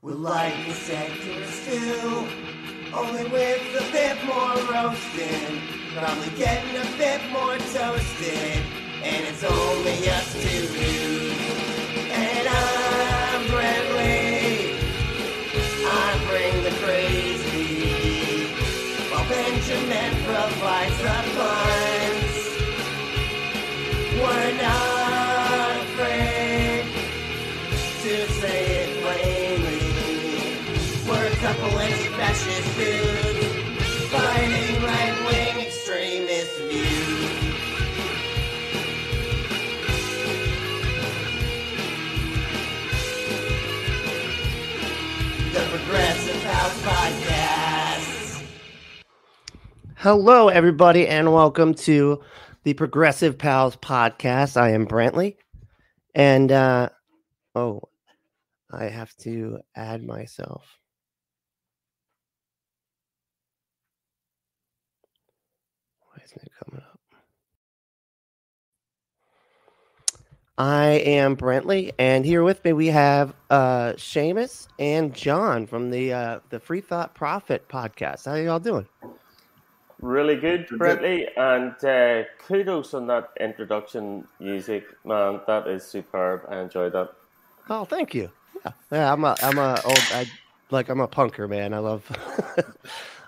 We're like the sectors too, only with a bit more roasting. Probably getting a bit more toasted, and it's only us two. And I'm Bradley, I bring the crazy, while Benjamin provides the puns. We're not afraid to say it plainly. We're a couple anti-fascist dudes fighting right-wing extremist views. The Progressive House Podcast. Hello, everybody, and welcome to the Progressive Pals Podcast. I am Brantley, and I have to add myself. Why isn't it coming up? I am Brantley, and here with me we have Seamus and John from the Freethought Profit Podcast. How y'all doing? Really good, Bradley, and kudos on that introduction music, man. That is superb. I enjoyed that. Oh, thank you. Yeah, I'm a punker, man. I love,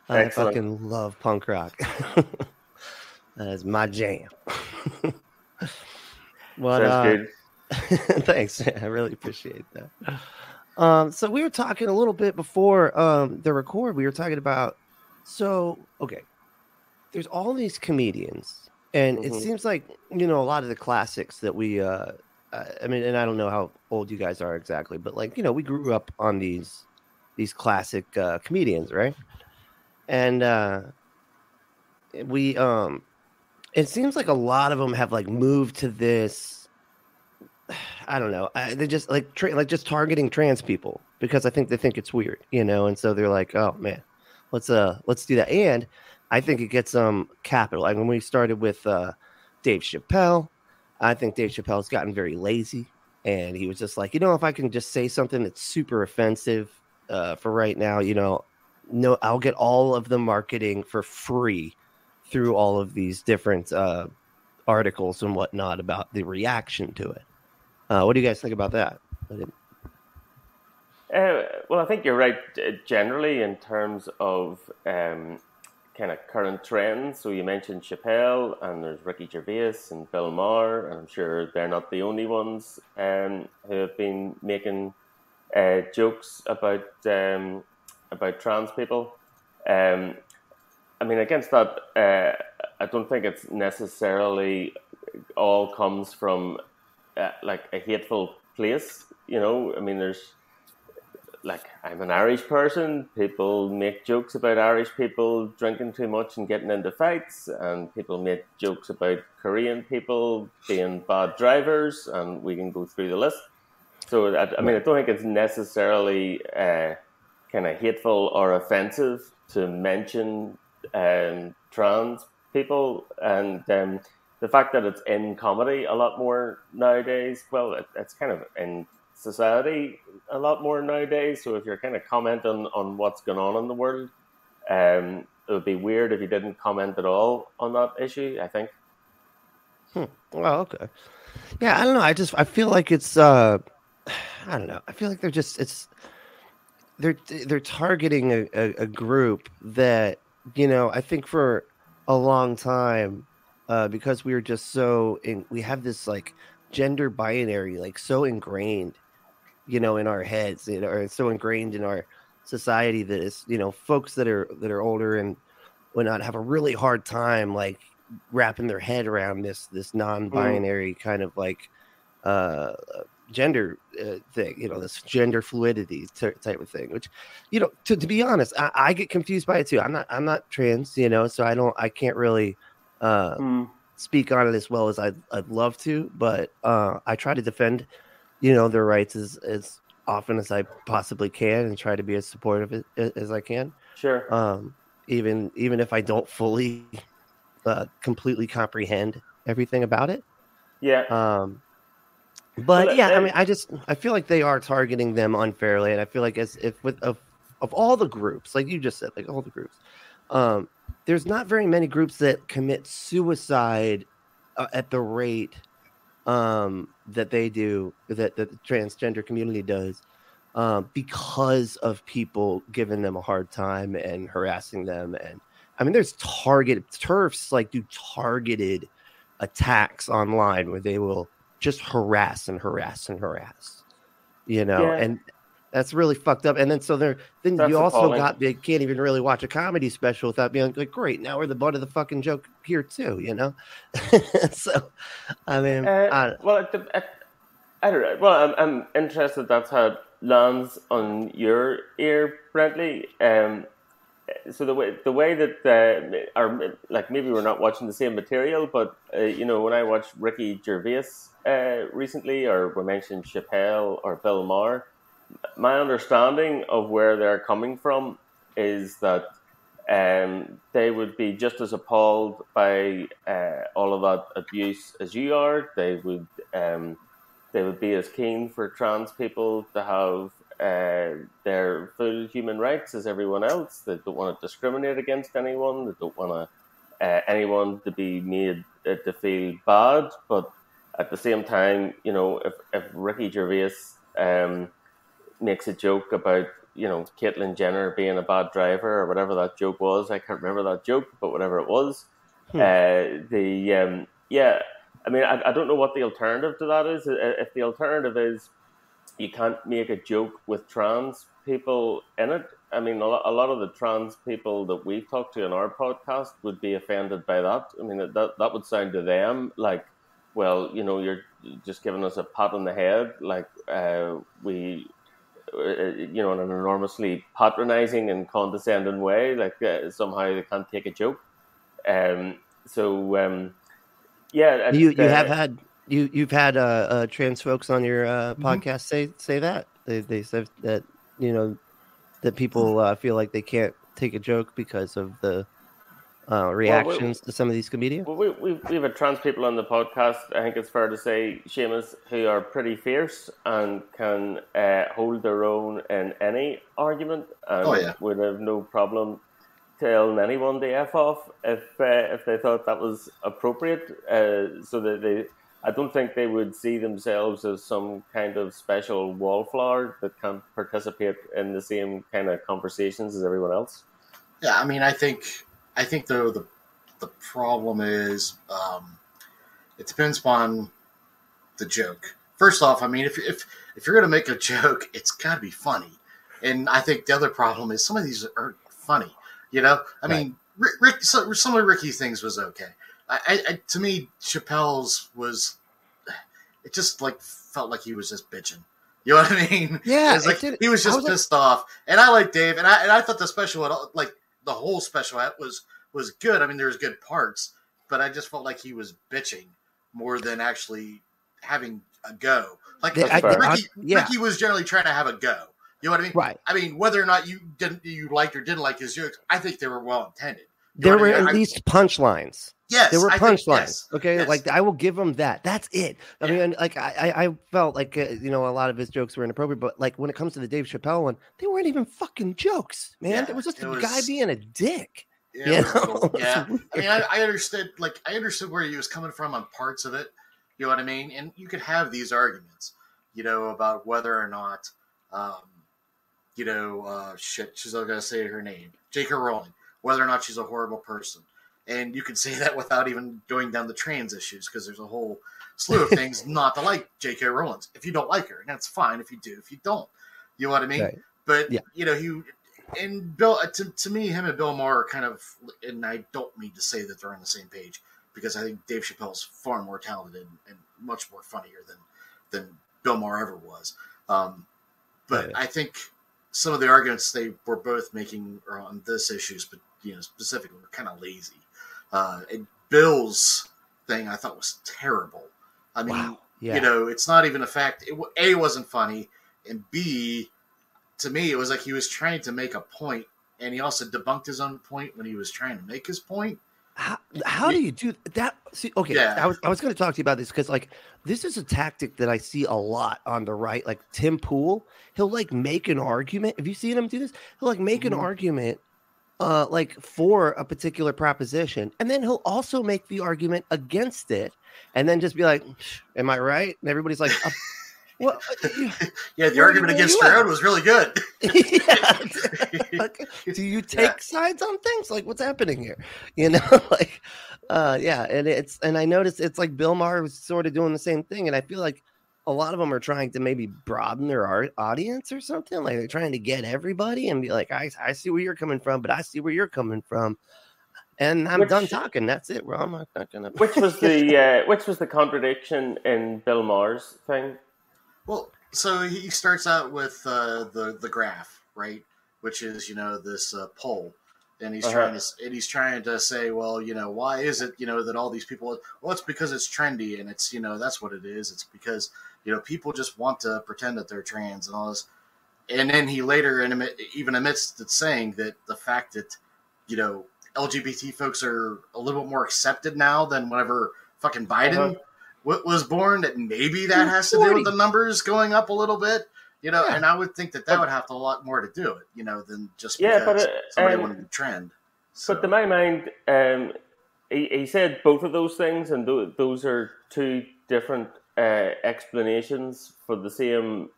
I Excellent. fucking love punk rock. That is my jam. Sounds good. Thanks. I really appreciate that. So we were talking a little bit before the record. We were talking about there's all these comedians, and it seems like a lot of the classics that we and I don't know how old you guys are exactly, but we grew up on these classic comedians, right? And it seems like a lot of them have moved to this. I don't know. They just just targeting trans people because I think they think it's weird, and so they're like, oh man, let's do that. And I think it gets capital. Like when we started with Dave Chappelle, I think Dave Chappelle's gotten very lazy, and he was just like, if I can just say something that's super offensive for right now, no, I'll get all of the marketing for free through all of these different articles and whatnot about the reaction to it. What do you guys think about that? Well, I think you're right generally in terms of kind of current trends. So you mentioned Chappelle, and there's Ricky Gervais and Bill Maher, and I'm sure they're not the only ones who have been making jokes about trans people. Against that, I don't think it's necessarily all comes from a hateful place. There's I'm an Irish person. People make jokes about Irish people drinking too much and getting into fights, and people make jokes about Korean people being bad drivers, and we can go through the list. So, I don't think it's necessarily kind of hateful or offensive to mention trans people, and the fact that it's in comedy a lot more nowadays. Well, it's kind of in society a lot more nowadays. So if you're kind of commenting on what's going on in the world, it would be weird if you didn't comment at all on that issue, I think. Well, okay. Yeah, I don't know. I feel like it's I don't know. I feel like they're targeting a group that, I think for a long time, because we were just we have this gender binary so ingrained, in our heads, or so ingrained in our society that is, folks that are older and whatnot have a really hard time wrapping their head around this non-binary kind of gender thing, this gender fluidity type of thing, which, to be honest, I get confused by it too. I'm not trans, so I can't really speak on it as well as I'd love to, but I try to defend, their rights as often as I possibly can, and try to be as supportive as I can. Sure. Even if I don't fully completely comprehend everything about it. Yeah. But Well, yeah, I mean, I feel like they are targeting them unfairly, and I feel like as if with of all the groups, like you just said, like all the groups, um, there's not very many groups that commit suicide at the rate that they do, that the transgender community does, because of people giving them a hard time and harassing them. And I mean, there's turfs like do targeted attacks online where they will just harass and harass and harass, yeah, and that's really fucked up. And then then you that's also appalling. they can't even really watch a comedy special without being like, great, now we're the butt of the fucking joke here too. So I mean, Well, I don't know. Well, I'm interested. That's how it lands on your ear, Brentley. So the way that or like maybe we're not watching the same material, but when I watched Ricky Gervais recently, or we mentioned Chappelle or Bill Maher, my understanding of where they're coming from is that they would be just as appalled by all of that abuse as you are. They would be as keen for trans people to have their full human rights as everyone else. They don't want to discriminate against anyone. They don't want anyone to be made to feel bad. But at the same time, if Ricky Gervais makes a joke about Caitlyn Jenner being a bad driver or whatever that joke was, I can't remember that joke, but whatever it was, yeah. I mean, I don't know what the alternative to that is. If the alternative is you can't make a joke with trans people in it, I mean, a lot of the trans people that we've talked to in our podcast would be offended by that. I mean, that would sound to them like, well, you're just giving us a pat on the head, like we, in an enormously patronizing and condescending way, like somehow they can't take a joke. Yeah, you've had trans folks on your podcast say that they said that that people feel like they can't take a joke because of the reactions to some of these comedians. Well, we've had trans people on the podcast. I think it's fair to say, Seamus, who are pretty fierce and can hold their own in any argument, and would have no problem telling anyone to F off if they thought that was appropriate. So that I don't think they would see themselves as some kind of special wallflower that can participate in the same kind of conversations as everyone else. Yeah, I mean, I think though the problem is it depends upon the joke. First off, I mean, if you're going to make a joke, it's got to be funny. And I think the other problem is some of these aren't funny. I mean, some of Ricky's things was okay. To me, Chappelle's was, it just like felt like he was just bitching. You know what I mean? Yeah, it was like he was just pissed off. And I like Dave, and I thought the special, like the whole special was good. I mean, there was good parts, but I just felt like he was bitching more than actually having a go. Like Ricky was generally trying to have a go. You know what I mean? Right. I mean, whether or not you liked or didn't like his jokes, I think they were well intended. There were at least punchlines. Yes, there were punchlines. Yes, okay, yes. Like I will give him that. That's it. I mean, like I felt like a lot of his jokes were inappropriate, but like when it comes to the Dave Chappelle one, they weren't even fucking jokes, man. Yeah, it was just a guy being a dick. Yeah, yeah. I mean, I understood. Like I understood where he was coming from on parts of it. You know what I mean? And you could have these arguments, about whether or not. She's not going to say her name, J.K. Rowling, whether or not she's a horrible person. And you can say that without even going down the trans issues, because there's a whole slew of things not to like J.K. Rowling. If you don't like her, and that's fine if you do. If you don't, you know what I mean? Right. But, and Bill, to me, him and Bill Maher are kind of, and I don't mean to say that they're on the same page, because I think Dave Chappelle's far more talented and much more funnier than Bill Maher ever was. But I think some of the arguments they were both making on this issues, but specifically, were kind of lazy. And Bill's thing I thought was terrible. I mean, it's not even a fact. A, wasn't funny, and B, to me, it was like he was trying to make a point, and he also debunked his own point when he was trying to make his point. How do you do that? See, okay, Yeah. I was going to talk to you about this because like this is a tactic that I see a lot on the right. Like Tim Pool, he'll like make an argument. Have you seen him do this? He'll like make an argument, like for a particular proposition, and then he'll also make the argument against it, and then just be like, "Am I right?" And everybody's like, "Well, yeah, the argument against Stroud was really good." Like, do you take sides on things? Like, what's happening here? You know, like, yeah, and I noticed it's like Bill Maher was sort of doing the same thing, and I feel like a lot of them are trying to maybe broaden their audience or something. Like they're trying to get everybody and be like, I see where you're coming from, but I see where you're coming from. And I'm done talking. That's it, bro. I'm not gonna. Which was the contradiction in Bill Maher's thing? Well, so he starts out with the graph, right? Which is this poll, and he's trying to say, well, why is it that all these people? Well, it's because it's trendy, and it's that's what it is. It's because people just want to pretend that they're trans and all this. And then he later even admits that saying that the fact that LGBT folks are a little bit more accepted now than whenever fucking Biden was born, that maybe that has to do with the numbers going up a little bit, and I would think that would have a lot more to do it, than just because somebody wanted to trend. So. But to my mind, he said both of those things, and those are two different explanations for the same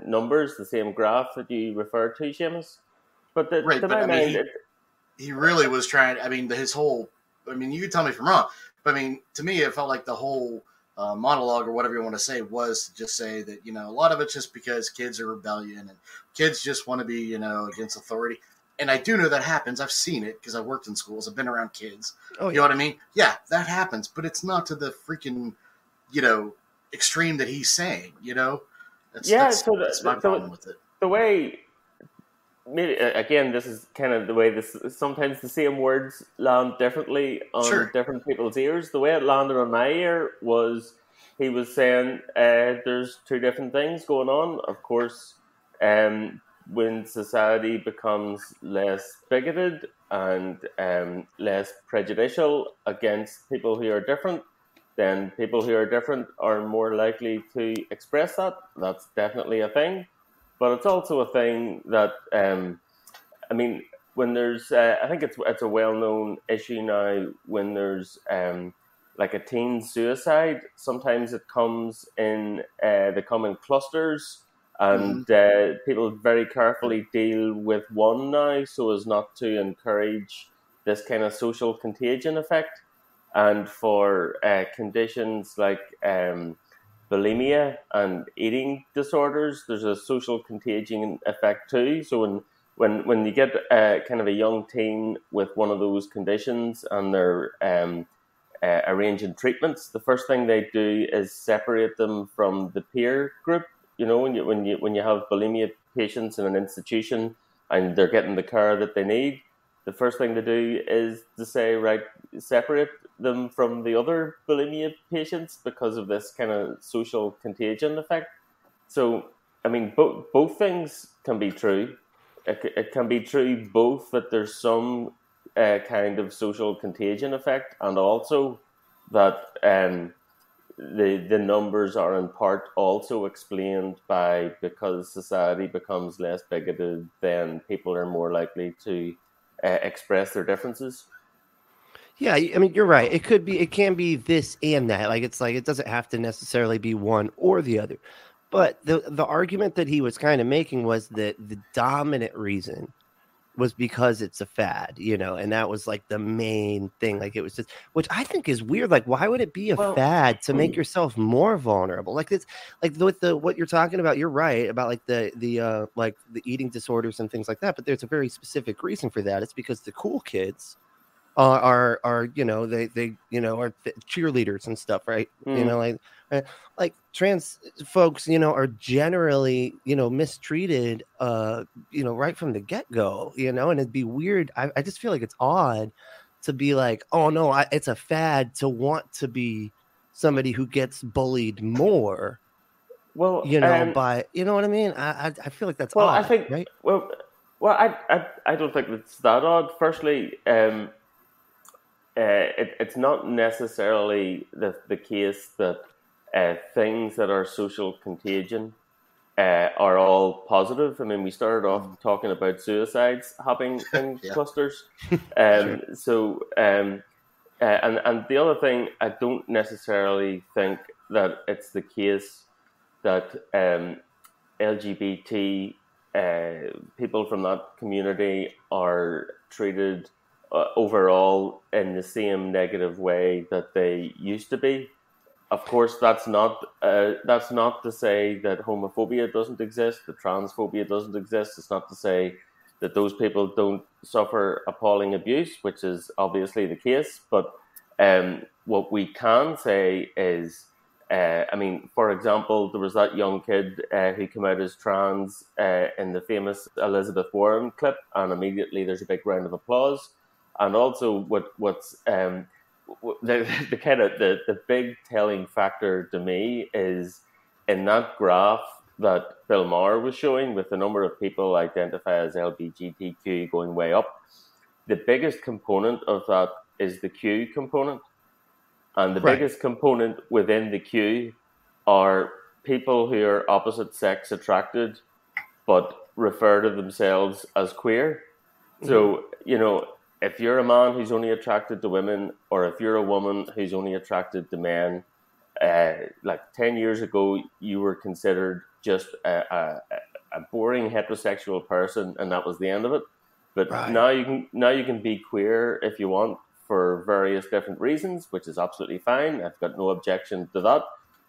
numbers, the same graph that you referred to, Seamus. But to my mind, he really was trying. I mean, his whole. I mean, you can tell me if I'm wrong, but I mean, to me, it felt like the whole monologue or whatever you want to say was to just say that a lot of it's just because kids are rebellion and kids just want to be against authority. And I do know that happens. I've seen it because I've worked in schools. I've been around kids. Oh, yeah. You know what I mean? Yeah, that happens, but it's not to the freaking extreme that he's saying. That's my problem with it. The way. Maybe, again, this is kind of the way sometimes the same words land differently on different people's ears. The way it landed on my ear was he was saying there's two different things going on. Of course, when society becomes less bigoted and less prejudicial against people who are different, then people who are different are more likely to express that. That's definitely a thing. But it's also a thing that, I mean, when there's, I think it's a well-known issue now when there's like a teen suicide. Sometimes it comes in, they come in clusters, and people very carefully deal with one now so as not to encourage this kind of social contagion effect. And for conditions like bulimia and eating disorders, there's a social contagion effect too. So when you get kind of a young teen with one of those conditions and they're arranging treatments, the first thing they do is separate them from the peer group. When you have bulimia patients in an institution and they're getting the care that they need, the first thing to do is to say, right, separate them from the other bulimia patients because of this kind of social contagion effect. So, I mean, both things can be true. It can be true both that there's some kind of social contagion effect, and also that the numbers are in part also explained by because society becomes less bigoted, then people are more likely to express their differences. Yeah, I mean, you're right. It can be this and that. Like it doesn't have to necessarily be one or the other. But the argument that he was kind of making was that the dominant reason was because it's a fad, and that was like the main thing. Like it was just, which I think is weird. Like, why would it be a fad to make yourself more vulnerable? Like it's like with what you're talking about. You're right about like the like the eating disorders and things like that. But there's a very specific reason for that. It's because the cool kids are they are cheerleaders and stuff, right? Like trans folks are generally mistreated right from the get-go, and it'd be weird. I just feel like it's odd to be like, oh no, it's a fad to want to be somebody who gets bullied more, by what I mean. I feel like that's odd. I think right. Well, I don't think it's that odd. Firstly, it's not necessarily the case that things that are social contagion are all positive. I mean, we started off talking about suicides happening in clusters. So, and the other thing, I don't necessarily think that it's the case that LGBT people from that community are treated overall in the same negative way that they used to be. Of course, that's not to say that homophobia doesn't exist, that transphobia doesn't exist. It's not to say that those people don't suffer appalling abuse, which is obviously the case. But what we can say is, I mean, for example, there was that young kid who came out as trans in the famous Elizabeth Warren clip, and immediately there's a big round of applause. And also, what's the kind of the big telling factor to me is in that graph that Bill Maher was showing with the number of people identify as LGBTQ going way up. The biggest component of that is the Q component. And the biggest component within the Q are people who are opposite sex attracted, but refer to themselves as queer. So, if you're a man who's only attracted to women, or if you're a woman who's only attracted to men, like 10 years ago, you were considered just a boring heterosexual person, and that was the end of it. But now you can be queer if you want, for various different reasons, which is absolutely fine. I've got no objection to that.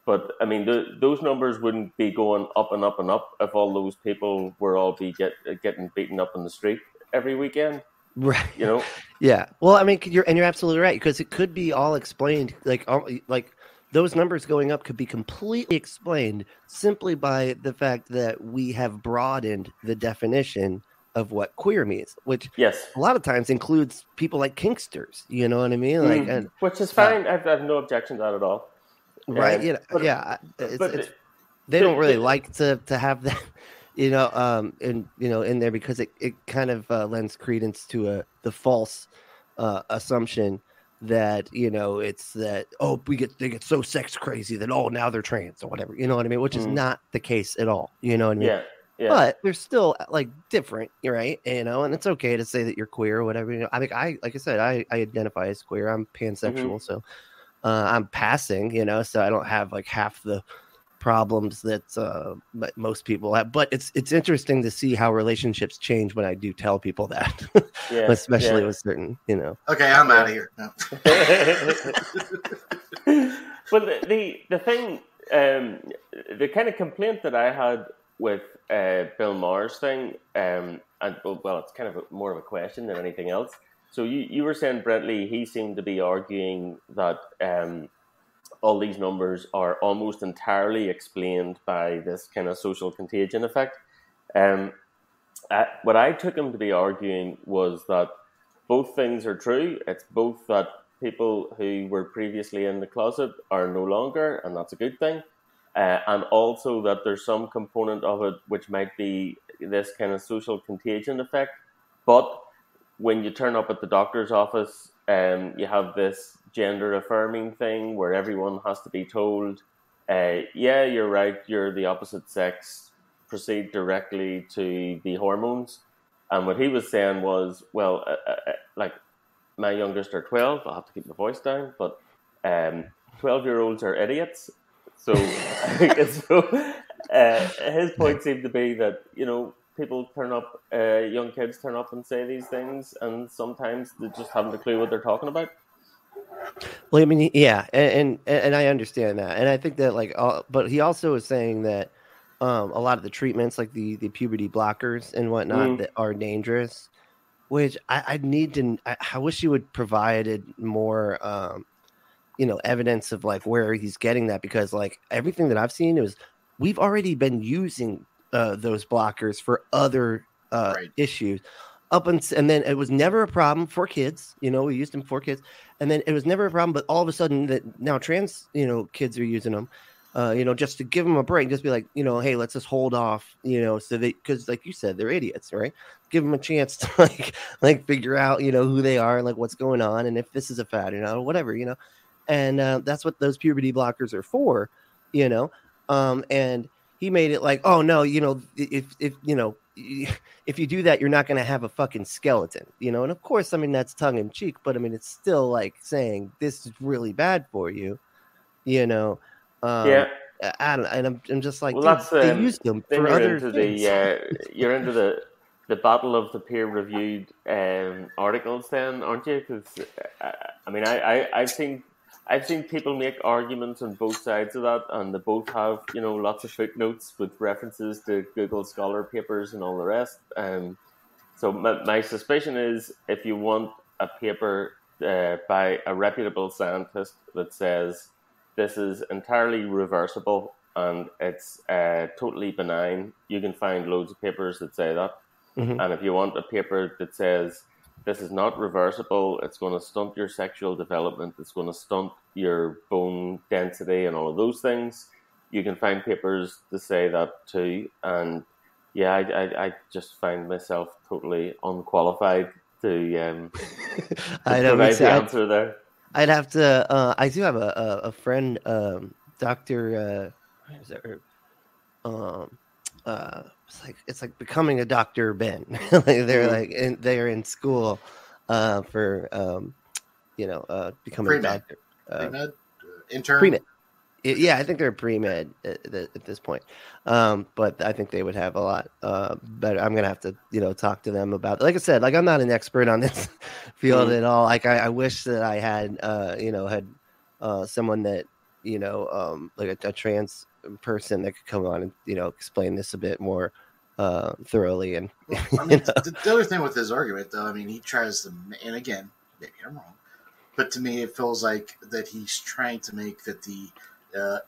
But I mean, those numbers wouldn't be going up and up and up if all those people were all getting beaten up in the street every weekend. Right. Yeah. Well, I mean, you're absolutely right, because it could be all explained. Like those numbers going up could be completely explained simply by the fact that we have broadened the definition of what queer means, which a lot of times includes people like kinksters. You know what I mean? Like, which is fine. I have no objection to that at all. Right? They don't really like to have that, in there, because it kind of lends credence to the false assumption that it's that they get so sex crazy that now they're trans or whatever. You know what I mean? Which is not the case at all. You know what I mean? Yeah. But they're still like different, right? And it's okay to say that you're queer or whatever. I mean, like I said, I identify as queer. I'm pansexual, so I'm passing, so I don't have like half the problems that most people have. But it's interesting to see how relationships change when I do tell people that, especially with certain, Okay, I'm out of here. No. Well, the thing, the kind of complaint that I had with Bill Maher's thing, and it's kind of more of a question than anything else. So you were saying, Brentley, he seemed to be arguing that all these numbers are almost entirely explained by this kind of social contagion effect. What I took him to be arguing was that both things are true. It's both that people who were previously in the closet are no longer, and that's a good thing. And also that there's some component of it which might be this kind of social contagion effect. But when you turn up at the doctor's office, you have this gender affirming thing where everyone has to be told, yeah, you're right, you're the opposite sex, proceed directly to the hormones. And what he was saying was, well, like my youngest are 12, I'll have to keep my voice down, but 12-year-olds are idiots. So, his point seemed to be that, people turn up, young kids turn up and say these things, and sometimes they just haven't a clue what they're talking about. Well, I mean, yeah, and I understand that, and I think that but he also is saying that a lot of the treatments, like the puberty blockers and whatnot, that are dangerous, which I wish you would provided more, evidence of like where he's getting that, because like everything that I've seen is we've already been using those blockers for other issues and then it was never a problem for kids. We used them for kids, and then it was never a problem. But all of a sudden, that now trans kids are using them, just to give them a break, just be like, hey, let's just hold off, so because like you said, they're idiots, right? Give them a chance to like figure out, who they are, like what's going on, and if this is a fad, or whatever, and that's what those puberty blockers are for, and he made it like, oh no, if you do that, you're not going to have a fucking skeleton, and of course, I mean, that's tongue in cheek, but I mean, it's still like saying this is really bad for you, Yeah. I don't, and I'm just like, Well, dude, that's they used them then for you're other into things. you're into the battle of the peer-reviewed articles, then, aren't you? Because I mean, I've seen people make arguments on both sides of that, and they both have lots of footnotes with references to Google Scholar papers and all the rest. So my suspicion is, if you want a paper by a reputable scientist that says this is entirely reversible and it's totally benign, you can find loads of papers that say that. Mm-hmm. And if you want a paper that says this is not reversible, it's going to stunt your sexual development, it's going to stunt your bone density and all of those things, you can find papers to say that too. And yeah, I just find myself totally unqualified to I know, provide the answer there. I'd have to. I do have a friend, Doctor. It's like becoming a Dr. Ben. Like they're in school for becoming Pre-med. a doctor. Pre-med? Intern? Pre-med. Yeah, I think they're pre-med at this point. But I think they would have a lot better. I'm gonna have to talk to them about. Like I said, like I'm not an expert on this field at all. Like I wish that I had someone that like a trans person that could come on and explain this a bit more thoroughly. And well, I mean, the other thing with his argument, though, I mean, he tries to, and again, maybe I'm wrong, but to me, it feels like that he's trying to make that the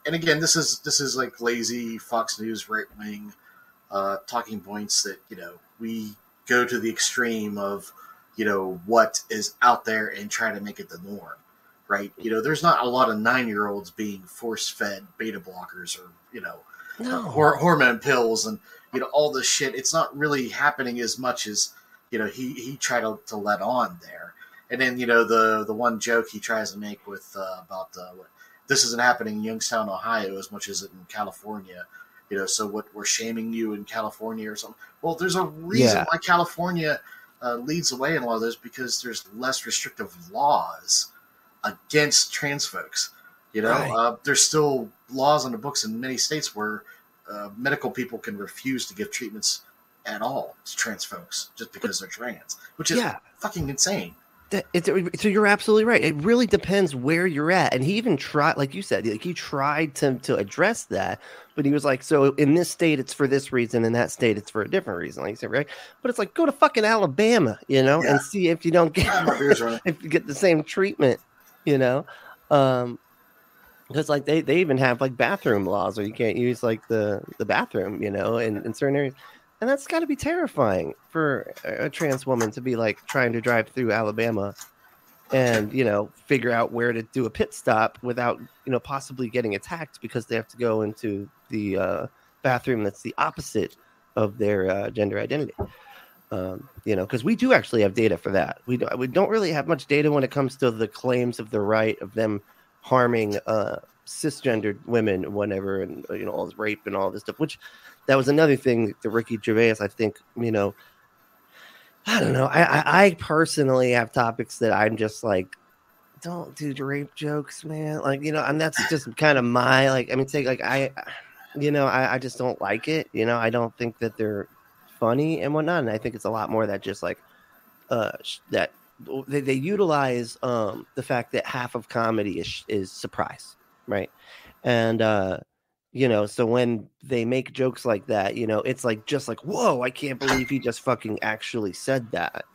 and again, this is like lazy Fox News right wing talking points that we go to the extreme of what is out there and try to make it the norm, right? There's not a lot of 9-year-olds being force fed beta blockers or hormone pills and all this shit. It's not really happening as much as he tried to let on there. And then the one joke he tries to make with about this isn't happening in Youngstown, Ohio, as much as it in California. So what, we're shaming you in California or something? Well, there's a reason why California leads the way in a lot of this, because there's less restrictive laws against trans folks. Right. There's still laws on the books in many states where medical people can refuse to give treatments at all to trans folks just because they're trans, which is fucking insane. So you're absolutely right. It really depends where you're at. And he even tried, like you said, like he tried to address that, but he was like, so in this state, it's for this reason. In that state, it's for a different reason. Like you said, right? But it's like, go to fucking Alabama, and see if you don't get, if you get the same treatment, because like they even have like bathroom laws where you can't use like the bathroom, in certain areas. And that's got to be terrifying for a trans woman to be like trying to drive through Alabama and, figure out where to do a pit stop without, possibly getting attacked because they have to go into the bathroom that's the opposite of their gender identity. Because we do actually have data for that. We don't really have much data when it comes to the claims of the right of them harming cisgendered women and whatever, and all this rape and all this stuff, which that was another thing that Ricky Gervais, I think, I don't know. I personally have topics that I'm just like, don't do rape jokes, man. Like, and that's just kind of my, I just don't like it. I don't think that they're funny and whatnot. And I think it's a lot more that just like, that they utilize the fact that half of comedy is surprise, right? And so when they make jokes like that, it's like just like, whoa, I can't believe he just fucking actually said that,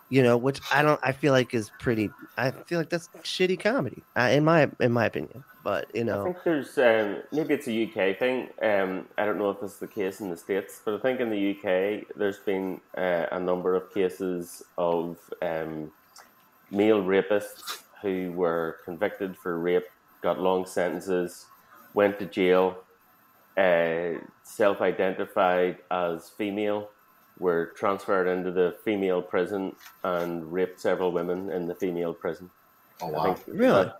which I feel like is pretty. I feel like that's shitty comedy, in my opinion. But I think there's maybe it's a UK thing. I don't know if this is the case in the States, but I think in the UK there's been a number of cases of male rapists who were convicted for rape, got long sentences, went to jail, self-identified as female, were transferred into the female prison and raped several women in the female prison. Oh, I wow. think Really?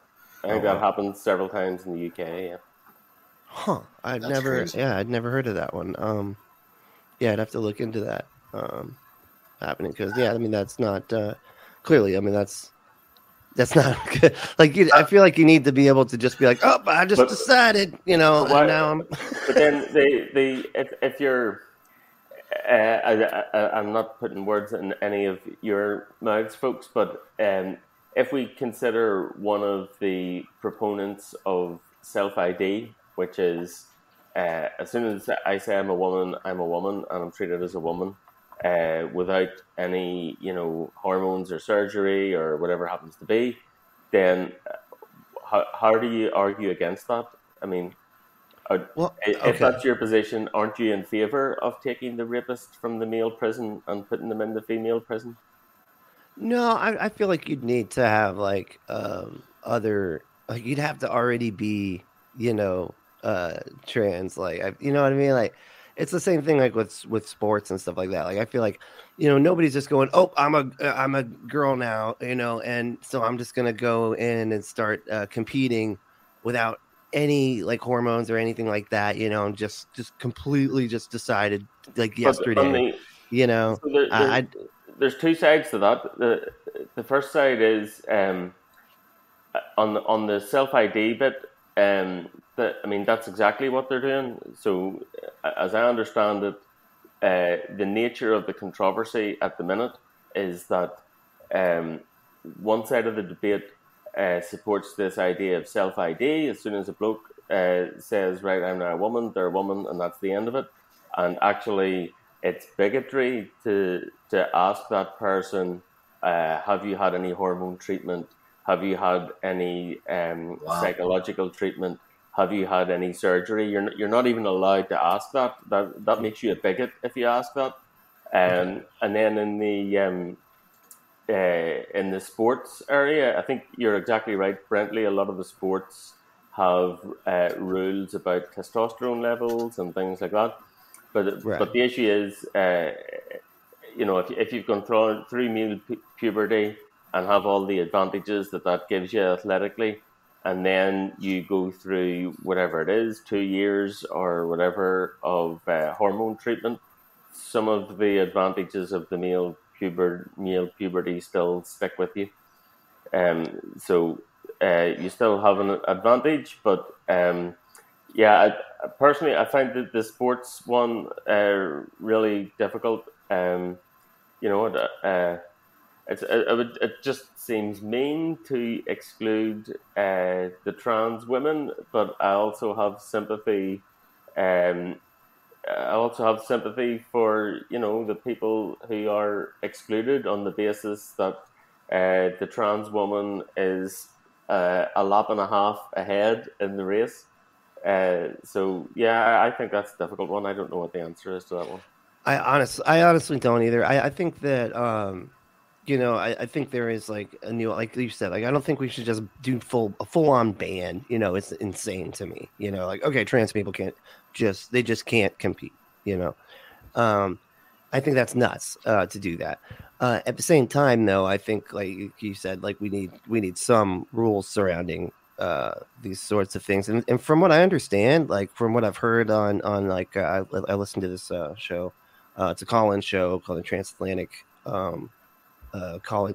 that happened several times in the UK. Yeah. Huh. That's crazy. I'd never heard of that one. Yeah, I'd have to look into that happening because I mean that's not clearly. I mean that's not good. Like I feel like you need to be able to just be like, oh, I just decided, and now I'm. But then if you're, I'm not putting words in any of your mouths, folks, but if we consider one of the proponents of self-ID, which is as soon as I say I'm a woman, and I'm treated as a woman, without any, hormones or surgery or whatever happens to be, then how do you argue against that? I mean, if that's your position, aren't you in favor of taking the rapist from the male prison and putting them in the female prison? No, I feel like you'd need to have like other, like you'd have to already be, trans, like you know what I mean? Like it's the same thing like with sports and stuff like that. Like I feel like, nobody's just going, oh, I'm a girl now, and so I'm just gonna go in and start competing without any like hormones or anything like that, and just completely just decided like yesterday, so there's two sides to that. The first side is on the self ID bit. That's exactly what they're doing. So, as I understand it, the nature of the controversy at the minute is that one side of the debate supports this idea of self ID. As soon as a bloke says, "Right, I'm now a woman," they're a woman, and that's the end of it. And actually, it's bigotry to ask that person, have you had any hormone treatment? Have you had any psychological treatment? Have you had any surgery? You're not even allowed to ask that. That makes you a bigot if you ask that. And then in the sports area, I think you're exactly right, Brentley. A lot of the sports have rules about testosterone levels and things like that. But the issue is, if you've gone through male puberty and have all the advantages that gives you athletically, and then you go through whatever it is, 2 years or whatever of hormone treatment, some of the advantages of the male puberty still stick with you. So you still have an advantage, but personally, I find that the sports one really difficult. It just seems mean to exclude the trans women, but I also have sympathy. For the people who are excluded on the basis that the trans woman is a lap and a half ahead in the race. I think that's a difficult one. I don't know what the answer is to that one. I honestly don't either. I think that I think there is like a new, like you said, like I don't think we should just do a full on ban. It's insane to me. Like okay, trans people they just can't compete. I think that's nuts to do that. At the same time, though, I think like you said, like we need some rules surrounding these sorts of things. And from what I understand, like from what I've heard on like I listened to this show. It's a call-in show called the Transatlantic call-in,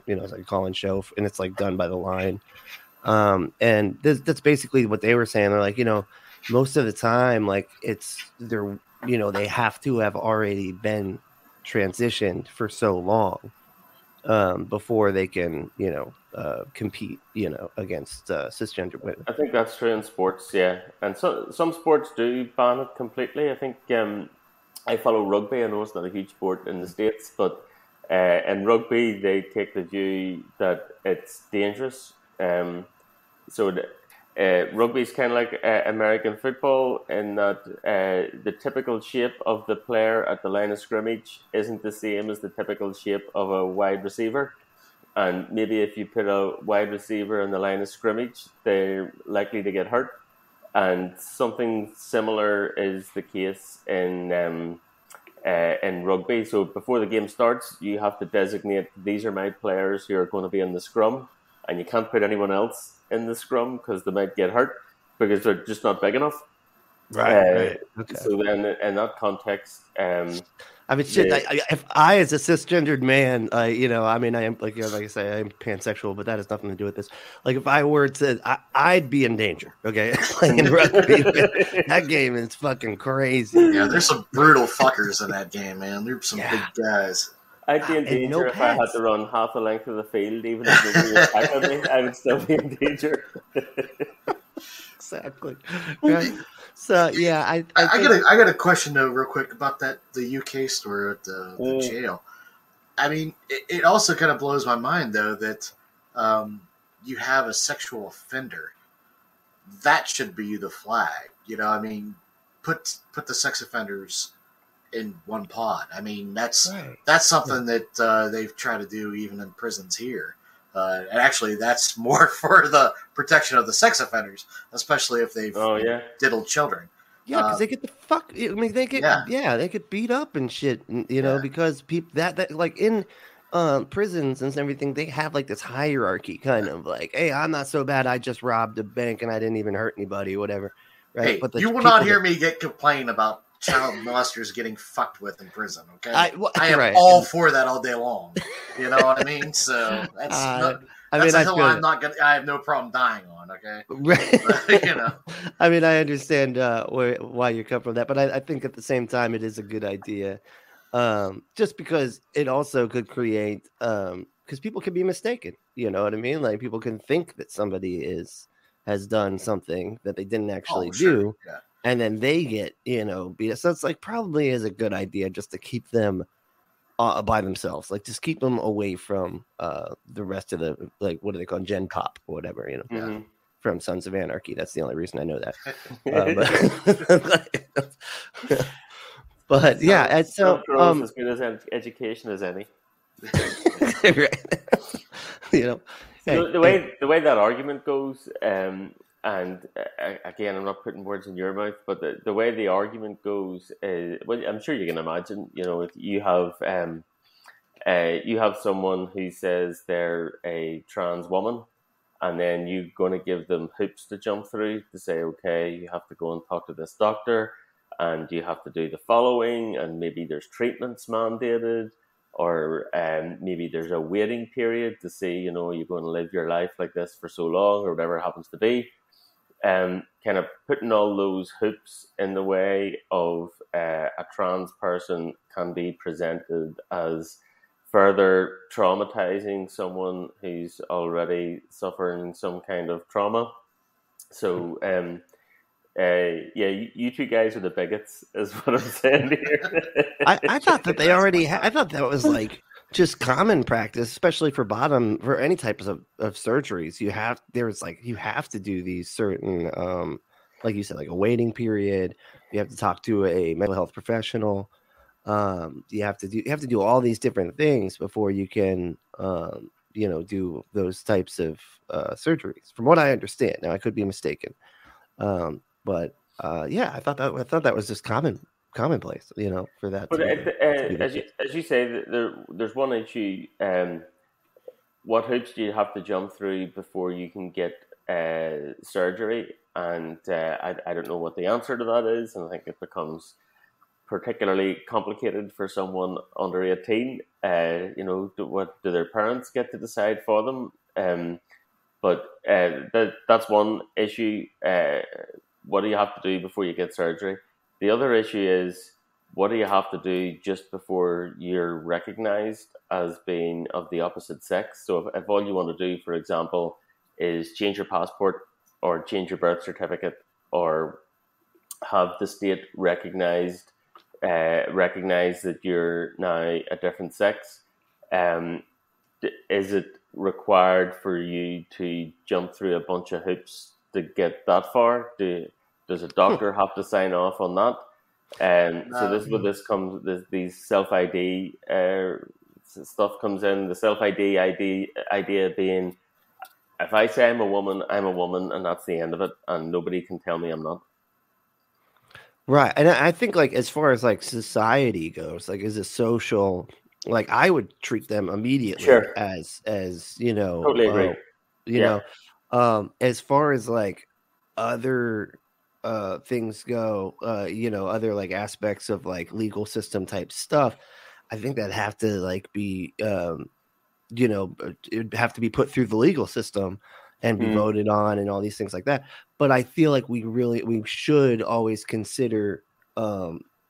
it's like a call-in show, and it's like done by the line. And that's basically what they were saying. They're like, most of the time, like they have to have already been transitioned for so long before they can, compete, against cisgender women. I think that's true in sports, yeah. And so some sports do ban it completely. I think I follow rugby. I know it's not a huge sport in the States, but in rugby, they take the view that it's dangerous. Rugby is kind of like American football in that the typical shape of the player at the line of scrimmage isn't the same as the typical shape of a wide receiver. And maybe if you put a wide receiver in the line of scrimmage, they're likely to get hurt. And something similar is the case in rugby. So before the game starts, you have to designate these are my players who are going to be in the scrum, and you can't put anyone else in the scrum because they might get hurt because they're just not big enough. Right. Okay. So then, in that context, I mean, shit. If I, as a cisgendered man, I am like I say, I am pansexual, but that has nothing to do with this. Like, if I were to, I'd be in danger. Okay, playing rugby, that game is fucking crazy. Yeah, there's some brutal fuckers in that game, man. There's some big guys. I'd be in danger if I had to run half the length of the field, even if nobody was attacking me. I would still be in danger. Exactly. Right. So yeah, I got a question though, real quick about the UK store at the jail. I mean, it also kind of blows my mind though that you have a sexual offender. That should be the flag. You know, I mean, put the sex offenders in one pod. I mean, that's something that they've tried to do even in prisons here. And actually, that's more for the protection of the sex offenders, especially if they've diddled children. Yeah, because they get the fuck. I mean, they get beat up and shit. You know, because people that like in prisons and everything, they have like this hierarchy, kind of like, hey, I'm not so bad. I just robbed a bank and I didn't even hurt anybody, or whatever. Right? Hey, but you will not hear me complain about child molesters getting fucked with in prison. Okay, I am all for that all day long. You know what I mean? So that's a hill I'm not gonna. I have no problem dying on. Okay, right? But, you know, I mean, I understand why you come from that, but I think at the same time it is a good idea, just because it also could create because people can be mistaken. You know what I mean? Like people can think that somebody has done something that they didn't actually do. Yeah. And then they get, beat. So it's like probably is a good idea just to keep them by themselves. Like just keep them away from the rest of the, like, what do they call Gen Pop or whatever, from Sons of Anarchy. That's the only reason I know that. But yeah, and so as good as education as any. Right. So the way that argument goes, and again, I'm not putting words in your mouth, but the way the argument goes is, well, I'm sure you can imagine, if you have someone who says they're a trans woman, and then you're going to give them hoops to jump through to say, okay, you have to go and talk to this doctor, and you have to do the following, and maybe there's treatments mandated, or maybe there's a waiting period to say, you're going to live your life like this for so long, or whatever it happens to be. Kind of putting all those hoops in the way of a trans person can be presented as further traumatizing someone who's already suffering some kind of trauma. So, you two guys are the bigots, is what I'm saying here. I thought that they already I thought that was like just common practice, especially for any types of surgeries. You have to do these certain, like you said, like a waiting period. You have to talk to a mental health professional. You have to do all these different things before you can, do those types of surgeries. From what I understand, now I could be mistaken, but I thought that was just commonplace, for that. But as you say, there's one issue. What hoops do you have to jump through before you can get surgery? And I don't know what the answer to that is, and I think it becomes particularly complicated for someone under 18. What do their parents get to decide for them? But that's one issue. What do you have to do before you get surgery? The other issue is, what do you have to do just before you're recognized as being of the opposite sex? So if all you want to do, for example, is change your passport or change your birth certificate or have the state recognize that you're now a different sex, is it required for you to jump through a bunch of hoops to get that far? Does a doctor have to sign off on that? So this is where this comes. These self-ID stuff comes in. The self-ID idea being, if I say I'm a woman, and that's the end of it, and nobody can tell me I'm not. Right. And I think like as far as like society goes, like as a social, like I would treat them immediately Sure. as Totally agree. you Yeah. know, as far as like other things go, other like aspects of like legal system type stuff, I think that'd have to like be it'd have to be put through the legal system and be voted on and all these things like that. But I feel like we should always consider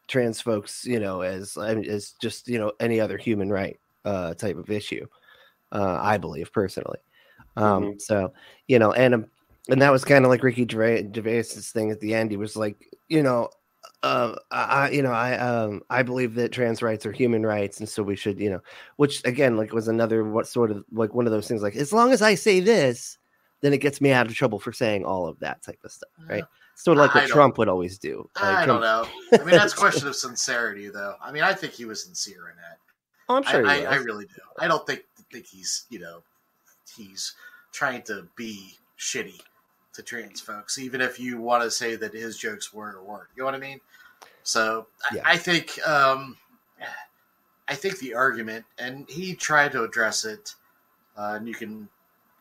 trans folks, as just any other human right type of issue. I believe personally. So and that was kind of like Ricky Gervais's thing at the end. He was like, I believe that trans rights are human rights, and so we should, which again, like was another what sort of like one of those things. Like as long as I say this, then it gets me out of trouble for saying all of that type of stuff, right? Sort of like what Trump would always do. I don't know. I mean, that's a question of sincerity, though. I mean, I think he was sincere in that. Oh, I'm sure I really do. I don't think he's he's trying to be shitty to trans folks, even if you want to say that his jokes were or weren't. You know what I mean? So yeah. I think the argument, and he tried to address it, and you can,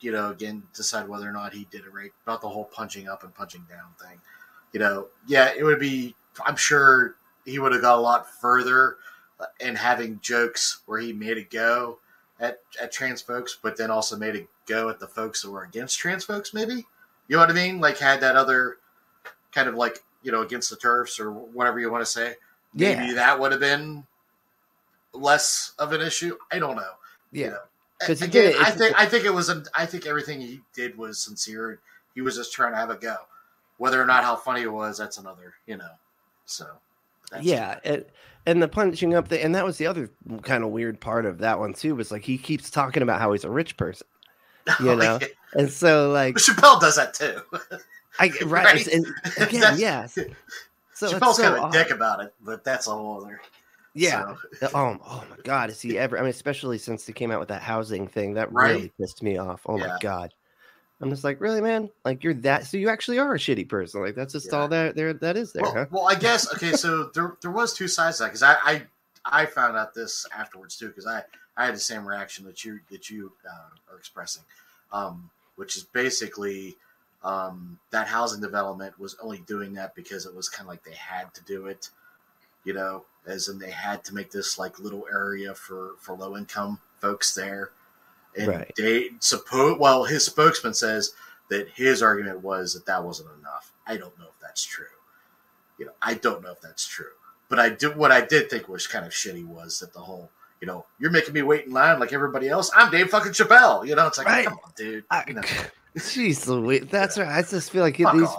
again, decide whether or not he did it right about the whole punching up and punching down thing. Yeah, it would be, I'm sure he would have got a lot further in having jokes where he made it go at trans folks, but then also made it go at the folks that were against trans folks, maybe? You know what I mean? Like had that other kind of like, against the turfs or whatever you want to say. Maybe that would have been less of an issue. I don't know. Yeah. Again, I think everything he did was sincere. He was just trying to have a go. Whether or not how funny it was, that's another, So. And the punching up, and that was the other kind of weird part of that one too. Was like he keeps talking about how he's a rich person, and so like Chappelle does that too. right? And again, yes. So Chappelle's kind of a dick about it, but that's a whole other. Yeah. So. Oh my God, is he ever? I mean, especially since he came out with that housing thing, that really pissed me off. Oh my God. I'm just like, really, man? Like you're that? So you actually are a shitty person? Like that's just all that is there? Huh? Well, I guess okay. So there was two sides to that because I found out this afterwards too because I had the same reaction that you are expressing, which is basically that housing development was only doing that because it was kind of like they had to do it, as in they had to make this like little area for low income folks there. And his spokesman says that his argument was that wasn't enough. I don't know if that's true. I don't know if that's true. But what I did think was kind of shitty was that the whole, you're making me wait in line like everybody else. I'm Dave fucking Chappelle. It's like, come on, dude. Jeez Louise. That's right. I just feel like he's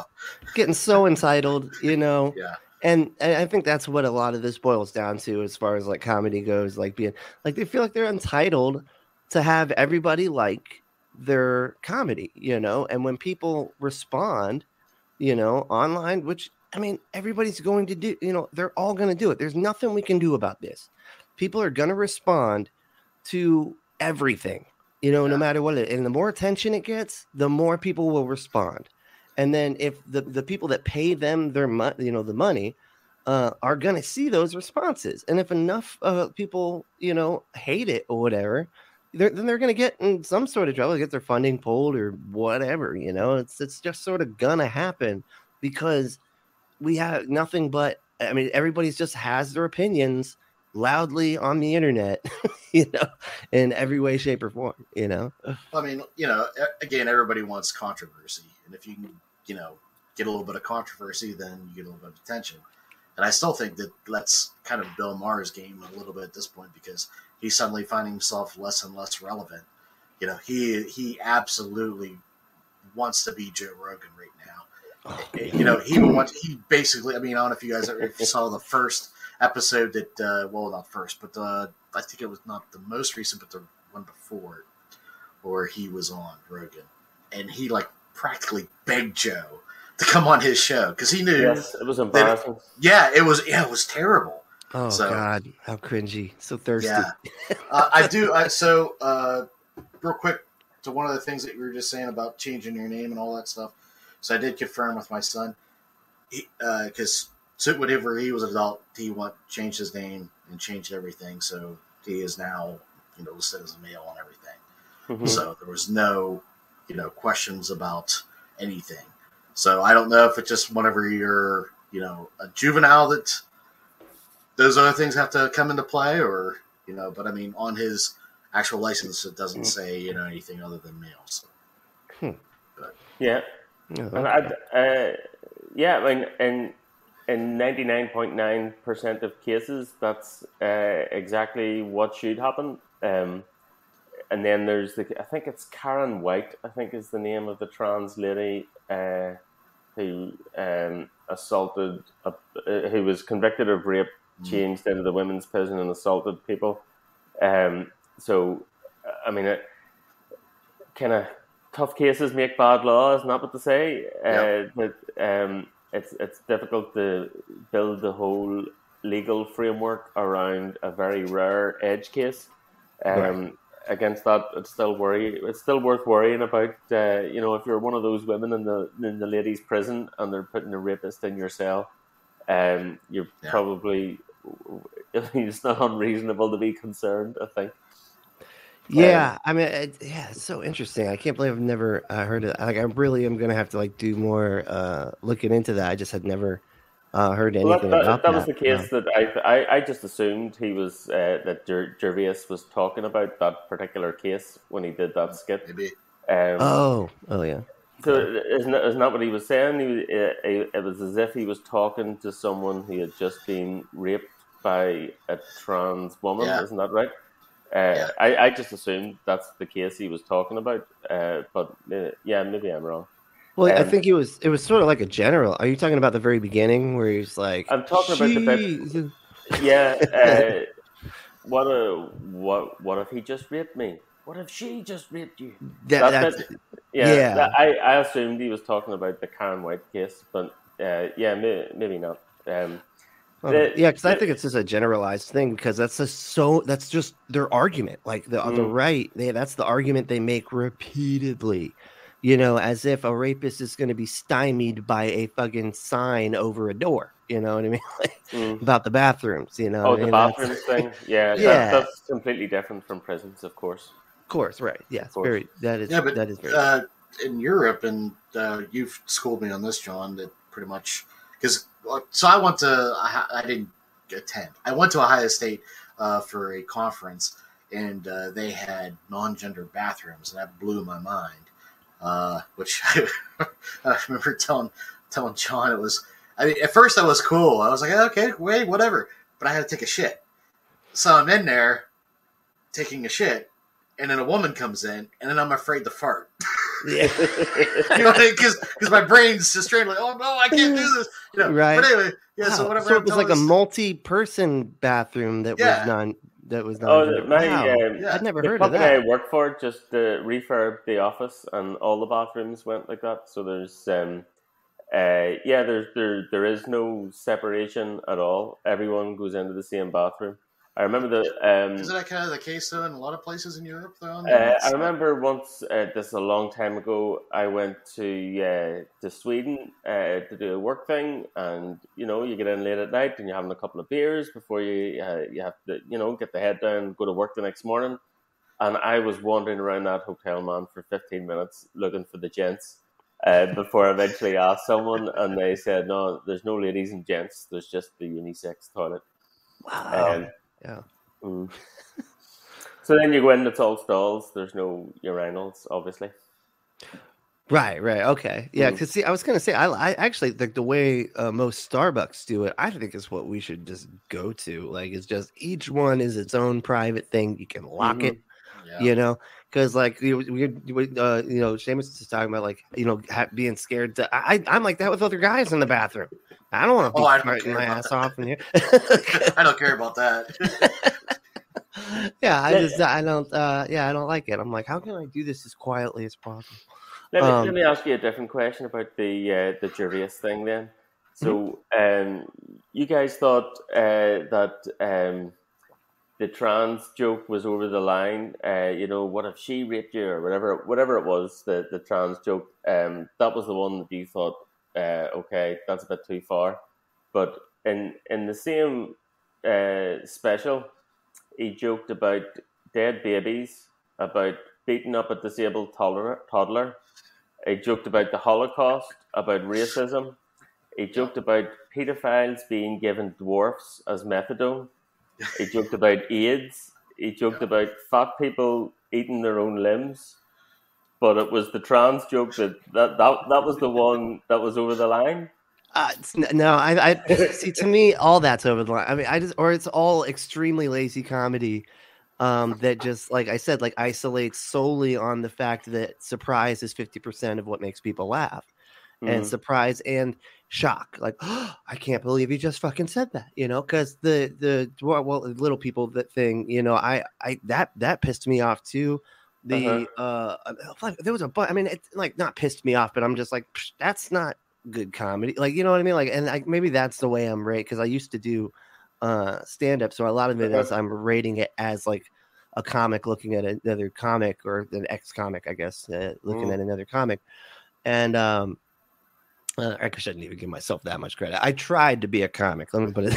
getting so entitled, Yeah. And I think that's what a lot of this boils down to as far as like comedy goes, like being like they feel like they're entitled to have everybody like their comedy, and when people respond, online, which I mean, everybody's going to do, they're all going to do it. There's nothing we can do about this. People are going to respond to everything, no matter what and the more attention it gets, the more people will respond. And then if the people that pay them their the money are going to see those responses. And if enough people, hate it or whatever, then they're going to get in some sort of trouble, get their funding pulled or whatever, it's just sort of going to happen because we have nothing but, I mean, everybody's just has their opinions loudly on the internet, in every way, shape or form, I mean, again, everybody wants controversy. And if you can, get a little bit of controversy, then you get a little bit of attention. And I still think that that's kind of Bill Maher's game a little bit at this point because he's suddenly finding himself less and less relevant. He absolutely wants to be Joe Rogan right now. Oh, he basically, I mean, I don't know if you guys saw the first episode that, not first, but I think it was not the most recent, but the one before where he was on Rogan. And he like practically begged Joe to come on his show because he knew. Yes, it was embarrassing. It was terrible. Oh God, how cringy! So thirsty. Yeah, I do. So real quick, to one of the things that you were just saying about changing your name and all that stuff. So I did confirm with my son, because whenever he was an adult, he changed his name and changed everything. So he is now, listed as a male and everything. Mm-hmm. So there was no, questions about anything. So I don't know if it's just whenever you're, a juvenile that those other things have to come into play, or, but I mean, on his actual license, it doesn't say, anything other than male. So. But, yeah. And in 99.9% of cases, that's exactly what should happen. And then there's I think it's Karen White, I think is the name of the trans lady who assaulted, who was convicted of rape, changed into the women's prison and assaulted people. So, I mean, kind of tough cases make bad law, isn't that what to say? But it's difficult to build the whole legal framework around a very rare edge case. Right. Against that, it's still worth worrying about. If you're one of those women in the ladies' prison and they're putting a rapist in your cell, you're probably, it's not unreasonable to be concerned, I think. Yeah, I mean, it's so interesting. I can't believe I've never heard of. Like, I really am gonna have to do more looking into that. I just had never heard anything about that. That was the case that I just assumed he was that Gervais was talking about that particular case when he did that skit. Maybe. Oh yeah. So isn't that what he was saying? It was as if he was talking to someone who had just been raped by a trans woman. Yeah. Isn't that right? I just assumed that's the case he was talking about. But maybe I'm wrong. Well, I think it was sort of like a general. Are you talking about the very beginning where he's like? I'm talking about the bit. Yeah. What if he just raped me? What if she just raped you? I assumed he was talking about the Karen White case, but maybe not. Because I think it's just a generalized thing, because that's just their argument. Like the right, that's the argument they make repeatedly. As if a rapist is going to be stymied by a fucking sign over a door. You know what I mean? About the bathrooms. The bathrooms thing. Yeah, that's completely different from prisons, of course. Of course, right? Yes, very. That is. Yeah, but that is very. In Europe, and you've schooled me on this, John. That pretty much because I went to. I didn't attend. I went to Ohio State for a conference, and they had non-gender bathrooms, and that blew my mind. Which I remember telling John it was. I mean, at first I was cool. I was like, okay, wait, whatever. But I had to take a shit, so I'm in there taking a shit. And then a woman comes in, and then I'm afraid to fart. Yeah, because my brain's just straight like, oh no, I can't do this. Right. But anyway, Wow. So it was like a multi-person bathroom that was non. I'd never heard of that. The company I work for just refurbed the office, and all the bathrooms went like that. So there's there is no separation at all. Everyone goes into the same bathroom. I remember isn't that kind of the case though in a lot of places in Europe though? I remember once, this is a long time ago, I went to Sweden to do a work thing, and you get in late at night and you're having a couple of beers before you have to get the head down, go to work the next morning, and I was wandering around that hotel, man, for 15 minutes looking for the gents before I eventually asked someone, and they said, no, there's no ladies and gents, there's just the unisex toilet. Wow. Yeah. So then you go in, it's all stalls. There's no urinals, obviously. Right. Okay. Yeah. Because I was gonna say, I actually think the way most Starbucks do it, I think is what we should just go to. Like, it's just each one is its own private thing. You can lock it. Because Seamus is talking about being scared to. I'm like that with other guys in the bathroom. I don't want to be farting my ass off in here. I don't care about that. I don't like it. I'm like, how can I do this as quietly as possible? Let me ask you a different question about the Gervais thing then. So, you guys thought that the trans joke was over the line. What if she raped you or whatever it was, the trans joke. That was the one that you thought, okay, that's a bit too far. But in the same special, he joked about dead babies, about beating up a disabled toddler. He joked about the Holocaust, about racism. He joked about pedophiles being given dwarfs as methadone. He joked about AIDS. He joked about fat people eating their own limbs. But it was the trans joke that was the one that was over the line. No, I see. To me, all that's over the line. I mean, it's all extremely lazy comedy. That just, like I said, like isolates solely on the fact that surprise is 50% of what makes people laugh, and surprise and shock, like, oh, I can't believe you just fucking said that, because the little people that thing, that pissed me off too. There was a bunch. I mean, it's like not pissed me off, but I'm just like, that's not good comedy, like, you know what I mean, like, and maybe that's the way I'm rated, because I used to do stand up, so a lot of it is I'm rating it as like a comic looking at another comic, or an ex-comic, I guess, looking at another comic. And I shouldn't even give myself that much credit. I tried to be a comic, let me put it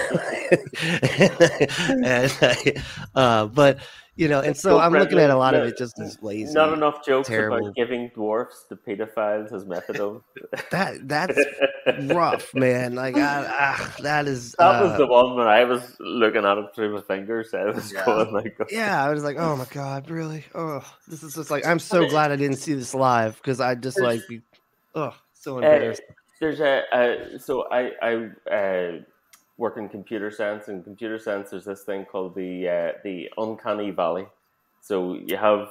but and so I'm looking at a lot of it just as lazy. Not enough jokes terrible. About giving dwarfs to pedophiles as methadone. That's rough, man. Like that was the one when I was looking at it through my fingers. I was going like, I was like, oh my god, really? Oh, this is just like, I'm so glad I didn't see this live, because I just like so embarrassed. There's so I work in computer science. In computer science, there's this thing called the uncanny valley. So you have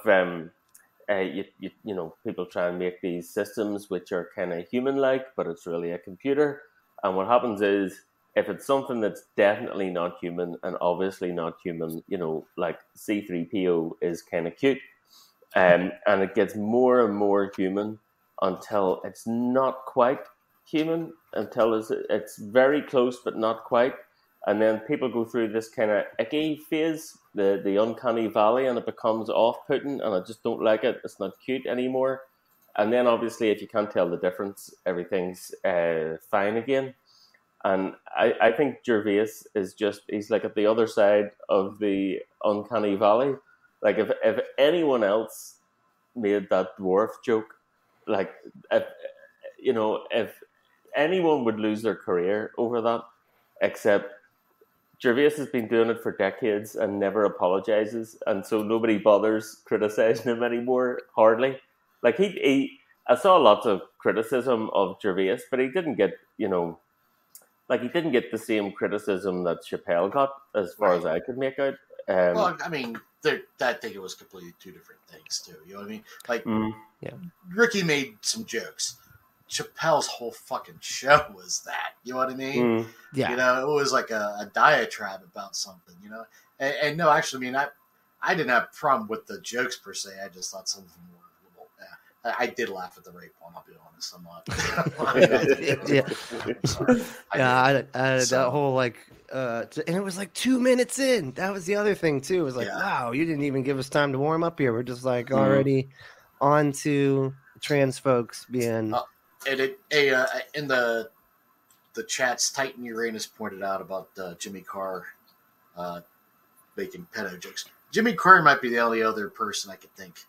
people try and make these systems which are kind of human-like, but it's really a computer. And what happens is, if it's something that's definitely not human and obviously not human, like C-3PO is kind of cute, and it gets more and more human until it's not quite human, until it's very close but not quite, and then people go through this kind of icky phase, the uncanny valley, and it becomes off-putting, and I just don't like it. It's not cute anymore. And then obviously, if you can't tell the difference, everything's fine again. And I think Gervais he's like at the other side of the uncanny valley. Like if anyone else made that dwarf joke, like if anyone would lose their career over that, except Gervais has been doing it for decades and never apologizes, and so nobody bothers criticizing him anymore, hardly. Like I saw lots of criticism of Gervais, but he didn't get, he didn't get the same criticism that Chappelle got, as far as I could make out. Well, I mean, I think it was completely two different things too. You know what I mean? Like, Ricky made some jokes. Chappelle's whole fucking show was that. You know what I mean? Yeah. It was like a diatribe about something. And no, actually, I mean, I didn't have a problem with the jokes per se. I just thought some of them were a little. I did laugh at the rape one. I'll be honest. I'm not. That whole and it was like 2 minutes in. That was the other thing too. It was like, wow, you didn't even give us time to warm up here. We're just like already on to trans folks being. And in the chats, Titan Uranus pointed out about Jimmy Carr making pedo jokes. Jimmy Carr might be the only other person I could think,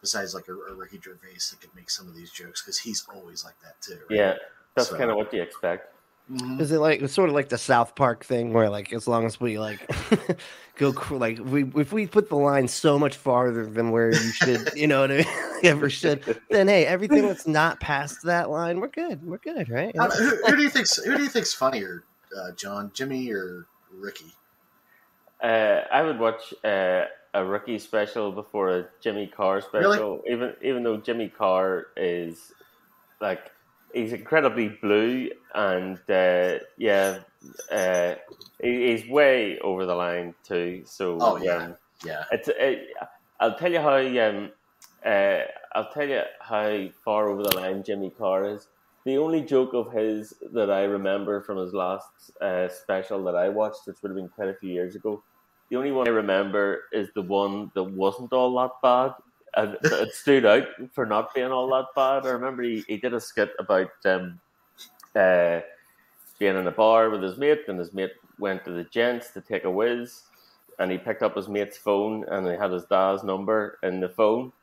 besides like a Ricky Gervais, that could make some of these jokes, because he's always like that too. Right? Yeah, that's kind of what you expect. Mm-hmm. Is it like it's sort of like the South Park thing, where like as long as we like go like if we put the line so much farther than where you should, what I mean, ever should, then hey, everything that's not past that line, we're good, right? Who do you think's funnier, John, Jimmy or Ricky? I would watch a Ricky special before a Jimmy Carr special, really? even though Jimmy Carr is like. He's incredibly blue, and he's way over the line too. So I'll tell you how far over the line Jimmy Carr is. The only joke of his that I remember from his last special that I watched, which would have been quite a few years ago, the only one I remember is the one that wasn't all that bad. And it stood out for not being all that bad. I remember he did a skit about being in a bar with his mate, and his mate went to the gents to take a whiz, and he picked up his mate's phone, and he had his dad's number in the phone,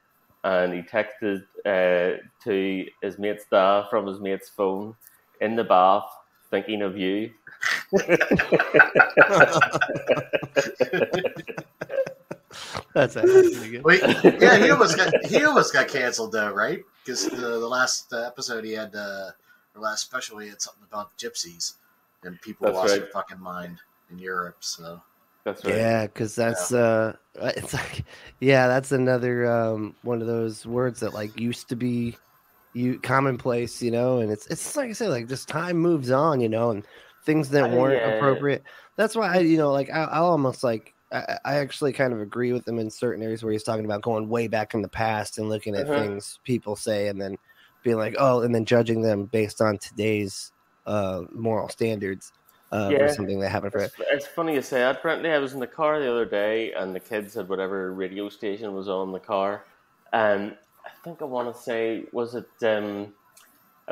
and he texted to his mate's dad from his mate's phone in the bath, thinking of you. That's actually pretty good. Wait, yeah, he almost got canceled though, right? Because the last episode he had, or last special, he had something about gypsies, and people That's lost right. their fucking mind in Europe. So That's right. Yeah, because that's it's like, yeah, that's another one of those words that like used to be commonplace, you know, and it's like I say, like just time moves on, you know, and things that weren't appropriate. That's why I'll almost like I actually kind of agree with him in certain areas where he's talking about going way back in the past and looking at things people say and then being like, oh, and then judging them based on today's moral standards or something that happened for it. It's funny you say that, Brentley. I was in the car the other day and the kids had whatever radio station was on the car, and I think I want to say, was it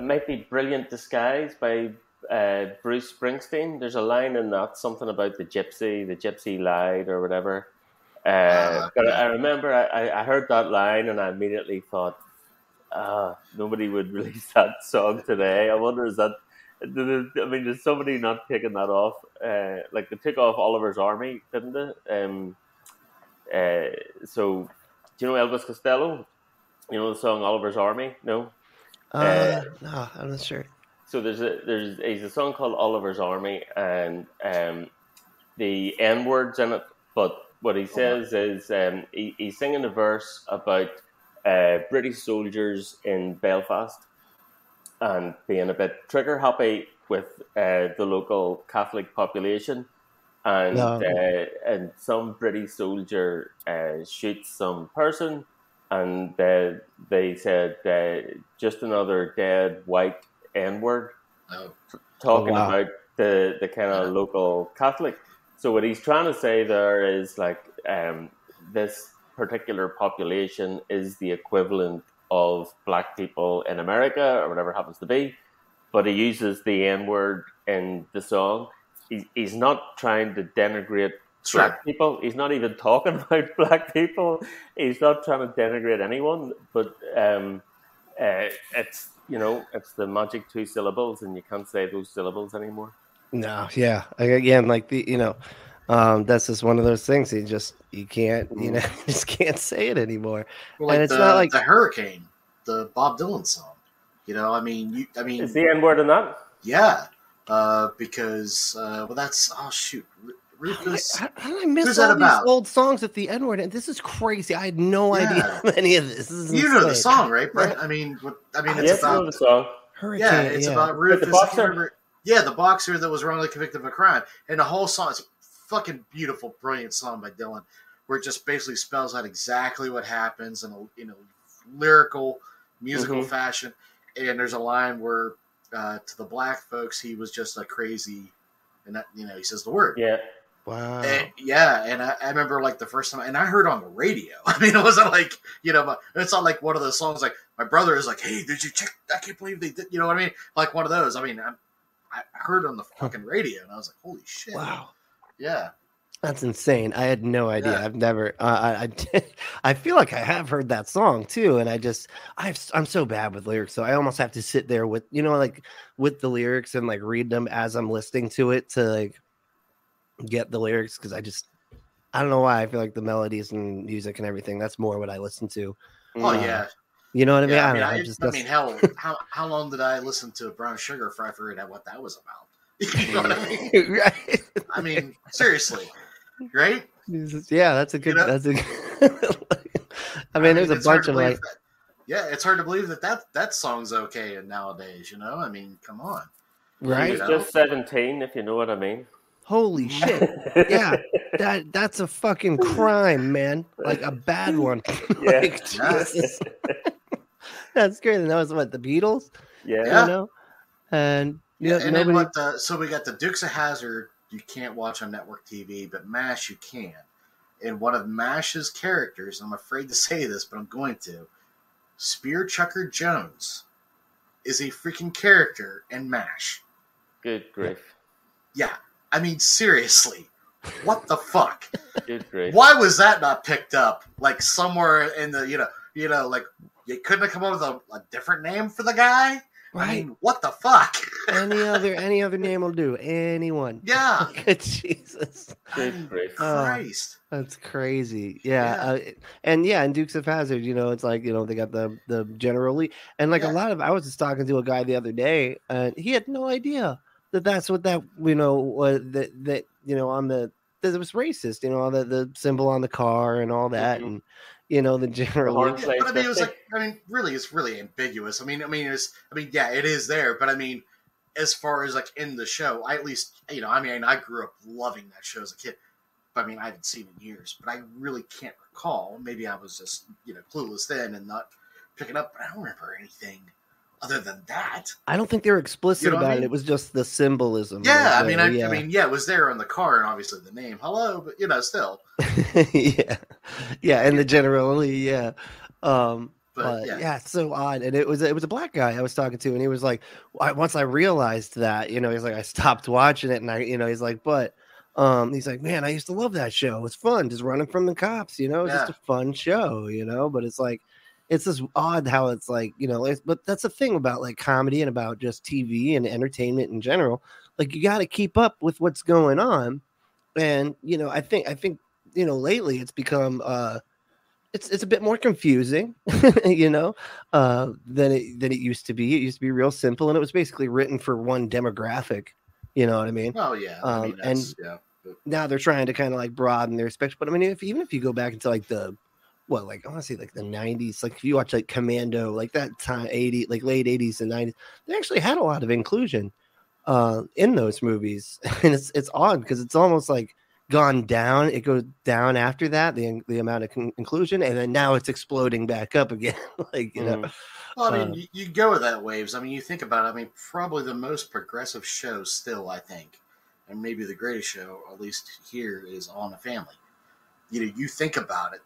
might be Brilliant Disguise by Bruce Springsteen. There's a line in that, something about the gypsy lied or whatever. But I remember I heard that line and I immediately thought, nobody would release that song today. I wonder, is somebody not taking that off? Like they took off Oliver's Army, didn't they? So, do you know Elvis Costello? You know the song Oliver's Army? No? No, I'm not sure. So there's a song called Oliver's Army, and the N words in it. But what he says is he's singing a verse about British soldiers in Belfast and being a bit trigger happy with the local Catholic population, and some British soldier shoots some person, and they said just another dead white N-word, talking about the kind of local Catholic. So what he's trying to say there is like this particular population is the equivalent of black people in America or whatever it happens to be, but he uses the N-word in the song. He's not trying to denigrate black people. He's not even talking about black people. He's not trying to denigrate anyone, but it's, you know, it's the magic 2 syllables, and you can't say those syllables anymore. No, yeah. Again, like that's just one of those things. You can't, you know, just can't say it anymore. Well, like and it's not like the Hurricane, the Bob Dylan song. You know, I mean, is the N-word in that? Yeah, because that's Rufus. How did I miss all these old songs with the N-word? And this is crazy. I had no idea of any of this. This is you know the song, right, Brent? I mean, it's about the song. Hurricane. Yeah, it's about Rufus. The boxer. The boxer that was wrongly convicted of a crime, and the whole song is a fucking beautiful, brilliant song by Dylan, where it just basically spells out exactly what happens in a lyrical, musical fashion. And there's a line where to the black folks, he was just a crazy, and that, you know, he says the word. Yeah. Wow. And I remember like the first time, and I heard it on the radio. I mean, it wasn't like, you know, it's not like one of those songs like my brother is like, hey, did you check? I can't believe they did. You know what I mean? Like one of those. I mean, I heard it on the fucking radio, and I was like, holy shit. Wow. Yeah. That's insane. I had no idea. Yeah. I've never. I feel like I have heard that song too, and I'm so bad with lyrics, so I almost have to sit there with, you know, like with the lyrics and like read them as I'm listening to it to like get the lyrics, because I don't know why I feel like the melodies and music and everything, that's more what I listen to. Oh yeah. You know what I mean? Yeah, I mean, how long did I listen to Brown Sugar before I figured out what that was about? You know what I mean? Right. I mean, seriously, right? Yeah, that's a good. You know? That's a. I mean, there's a bunch of like. It's hard to believe that song's okay nowadays. You know, I mean, come on. Right. He's just 17, if you know what I mean. Holy shit! Yeah, that's a fucking crime, man. Like a bad one. Yeah. Like, Jesus. That's crazy. That was what, the Beatles? Yeah. You know? And yeah, then so we got the Dukes of Hazzard. You can't watch on network TV, but MASH you can. And one of MASH's characters, I'm afraid to say this, but I'm going to, Spear Chucker Jones is a freaking character in MASH. Good grief. Yeah. I mean, seriously. What the fuck? Good grief. Why was that not picked up? Like somewhere in the, like you couldn't have come up with a different name for the guy? Right. I mean, what the fuck? Any other name will do. Anyone. Yeah. Jesus. Good grief. Christ. That's crazy. Yeah. And Dukes of Hazzard, it's like, they got the General Lee. And like a lot of, I was just talking to a guy the other day, and he had no idea that's what that, was that on that it was racist, the symbol on the car and all that. And, the General Lee. But I mean, it was like, really, it's really ambiguous. It is there, but I mean, as far as like in the show, I grew up loving that show as a kid. But I mean, I haven't seen it in years, but I really can't recall. Maybe I was just, clueless then and not picking up, but I don't remember anything other than that. I don't think they were explicit about it. It was just the symbolism. Yeah, it was there on the car and obviously the name. Hello, but still. Yeah, and the General Lee, yeah. It's so odd. And it was a black guy I was talking to, and he was like, once I realized that, he's like, I stopped watching it, and he's like, but he's like, man, I used to love that show. It was fun, just running from the cops, it was just a fun show, but it's like, it's just odd how it's like, but that's the thing about like comedy and about just TV and entertainment in general. Like you got to keep up with what's going on. And, I think, lately it's become, it's a bit more confusing, than it used to be. It used to be real simple, and it was basically written for one demographic. You know what I mean? Oh yeah. Now they're trying to kind of like broaden their spectrum. But I mean, even if you go back into like I want to say like the 90s, like if you watch like Commando, like that time, late 80s and 90s, they actually had a lot of inclusion in those movies. And it's odd because it's almost like gone down. It goes down after that, the amount of inclusion, and then now it's exploding back up again. Well, I mean, you go with that waves. I mean, you think about it. I mean, probably the most progressive show still, I think, and maybe the greatest show, at least here, is All in the Family. You think about it.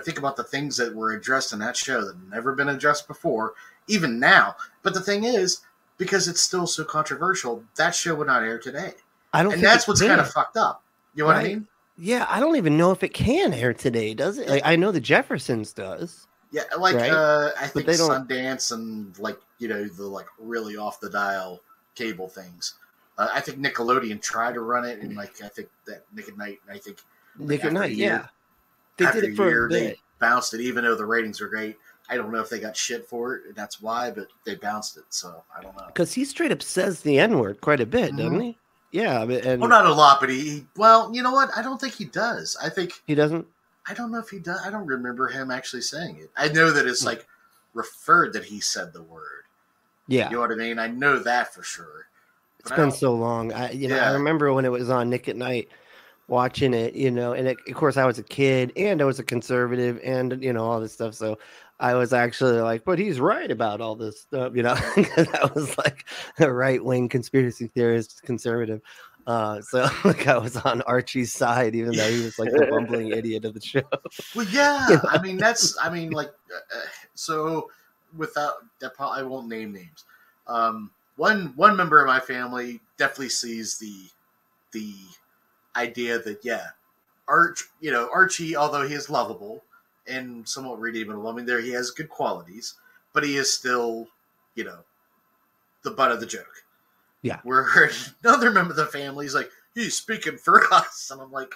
Think about the things that were addressed in that show that have never been addressed before, even now. But the thing is, because it's still so controversial, that show would not air today. And that's what's kind of fucked up. You know what I mean? Yeah, I don't even know if it can air today, does it? Like, I know the Jeffersons does. Yeah, like I think Sundance and the like really off the dial cable things. I think Nickelodeon tried to run it, and I think that Nick at Night. And I think Nick at Night, yeah. They did it for a bit. They bounced it, even though the ratings were great. I don't know if they got shit for it, and that's why, but they bounced it. So I don't know. Because he straight up says the N-word quite a bit, doesn't he? Yeah, not a lot, but he. Well, you know what? I don't think he does. I think he doesn't. I don't know if he does. I don't remember him actually saying it. I know that it's like referred that he said the word. Yeah, you know what I mean. I know that for sure. It's been so long. I remember when it was on Nick at Night, watching it. And of course I was a kid and I was a conservative and all this stuff. So I was actually like, but he's right about all this stuff. I was like a right-wing conspiracy theorist, conservative. So like I was on Archie's side, even though he was like the bumbling idiot of the show. Well, yeah, so without that, I won't name names. One member of my family definitely sees the idea that Archie, although he is lovable and somewhat redeemable, I mean, he has good qualities, but he is still, the butt of the joke. Yeah. Where another member of the family is like, he's speaking for us. And I'm like,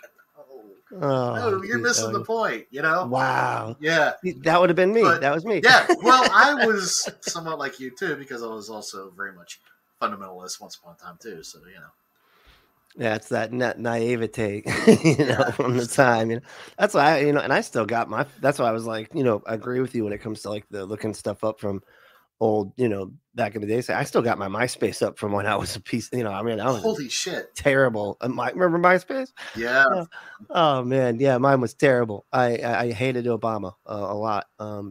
no, you're missing the point, Wow. Yeah. That would have been me. That was me. Yeah. Well, I was somewhat like you, too, because I was also very much fundamentalist once upon a time, too. So, Yeah, it's that naivete, from the time. That's why and I still got that's why I was like, I agree with you when it comes to like the looking stuff up from old, back in the day. So I still got my MySpace up from when I was a piece. I was holy shit, terrible. Remember MySpace? Yeah. Oh man, yeah, mine was terrible. I hated Obama a lot. I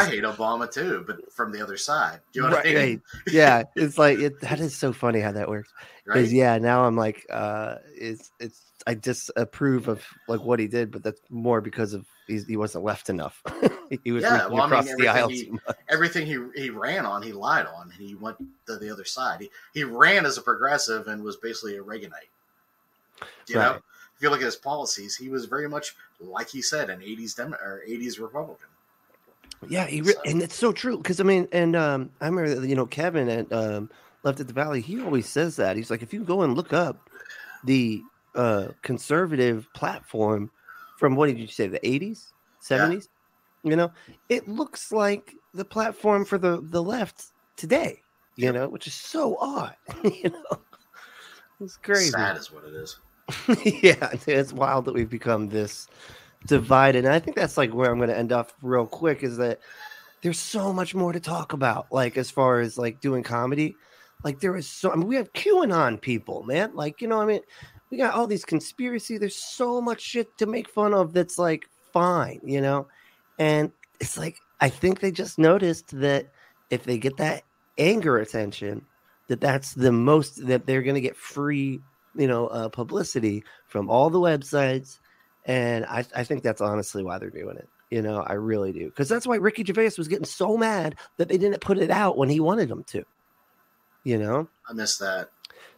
hate Obama too, but from the other side. Do you know what I mean? Right. Yeah, it's like that is so funny how that works. Because right? Now I'm like, it's I disapprove of like what he did, but that's more because of he wasn't left enough. He was reaching across the aisle too much. Everything he ran on, he lied on. He went to the other side. He ran as a progressive and was basically a Reaganite. You know, if you look at his policies, he was very much, like he said, an 80s Republican. Yeah, and it's so true because I mean, and I remember Kevin at Left at the Valley, he always says that. He's like, if you go and look up the conservative platform from what did you say, the 80s, 70s? Yeah. It looks like the platform for the left today, which is so odd. It's crazy. Sad is what it is. Yeah, it's wild that we've become this divided. And I think that's like where I'm going to end off real quick is that there's so much more to talk about. Like, as far as like doing comedy, like there is we have QAnon people, man. Like, we got all these conspiracy. There's so much shit to make fun of. That's like fine, and it's like, I think they just noticed that if they get that anger attention, that's the most that they're going to get free, publicity from all the websites. And I think that's honestly why they're doing it. I really do. Because that's why Ricky Gervais was getting so mad that they didn't put it out when he wanted them to. I missed that.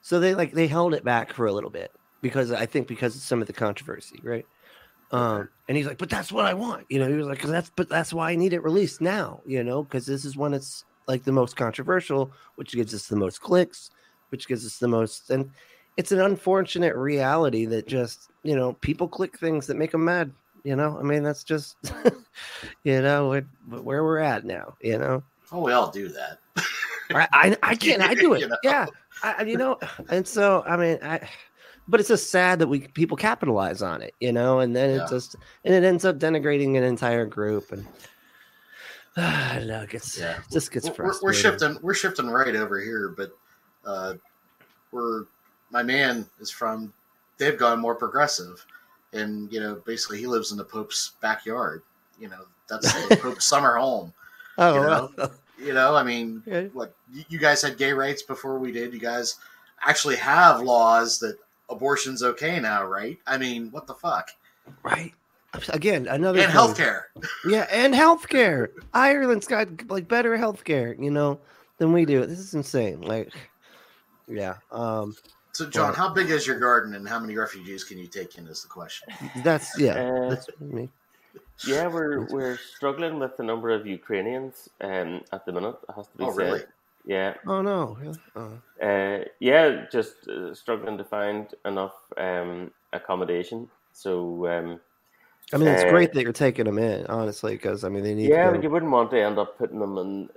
So they held it back for a little bit because of some of the controversy, right? And he's like, but that's what I want. He was like, that's why I need it released now, because this is when it's like the most controversial, which gives us the most clicks, which gives us the most. And it's an unfortunate reality that just, people click things that make them mad. I mean, that's just, where we're at now, Oh, we all do that. I can't, I do it. Yeah. And so, I mean, but it's just sad that people capitalize on it, and then it ends up denigrating an entire group. And I don't know, it just gets frustrating. We're shifting right over here, but my man is from, they've gone more progressive, and basically he lives in the Pope's backyard. That's the Pope's summer home. Oh, I mean, what, you guys had gay rights before we did. You guys actually have laws that abortion's okay now, right? I mean, what the fuck? Right. Again, another and healthcare. Yeah, and healthcare. Ireland's got like better healthcare, than we do. This is insane. Like, yeah. So, John, how big is your garden, and how many refugees can you take in? Is the question. That's me. Yeah, we're struggling with the number of Ukrainians at the minute. It has to be said. Really? Yeah. Oh no. Yeah, just struggling to find enough accommodation. So. I mean, it's great that you're taking them in, honestly, because I mean they need. Yeah, but you wouldn't want to end up putting them in,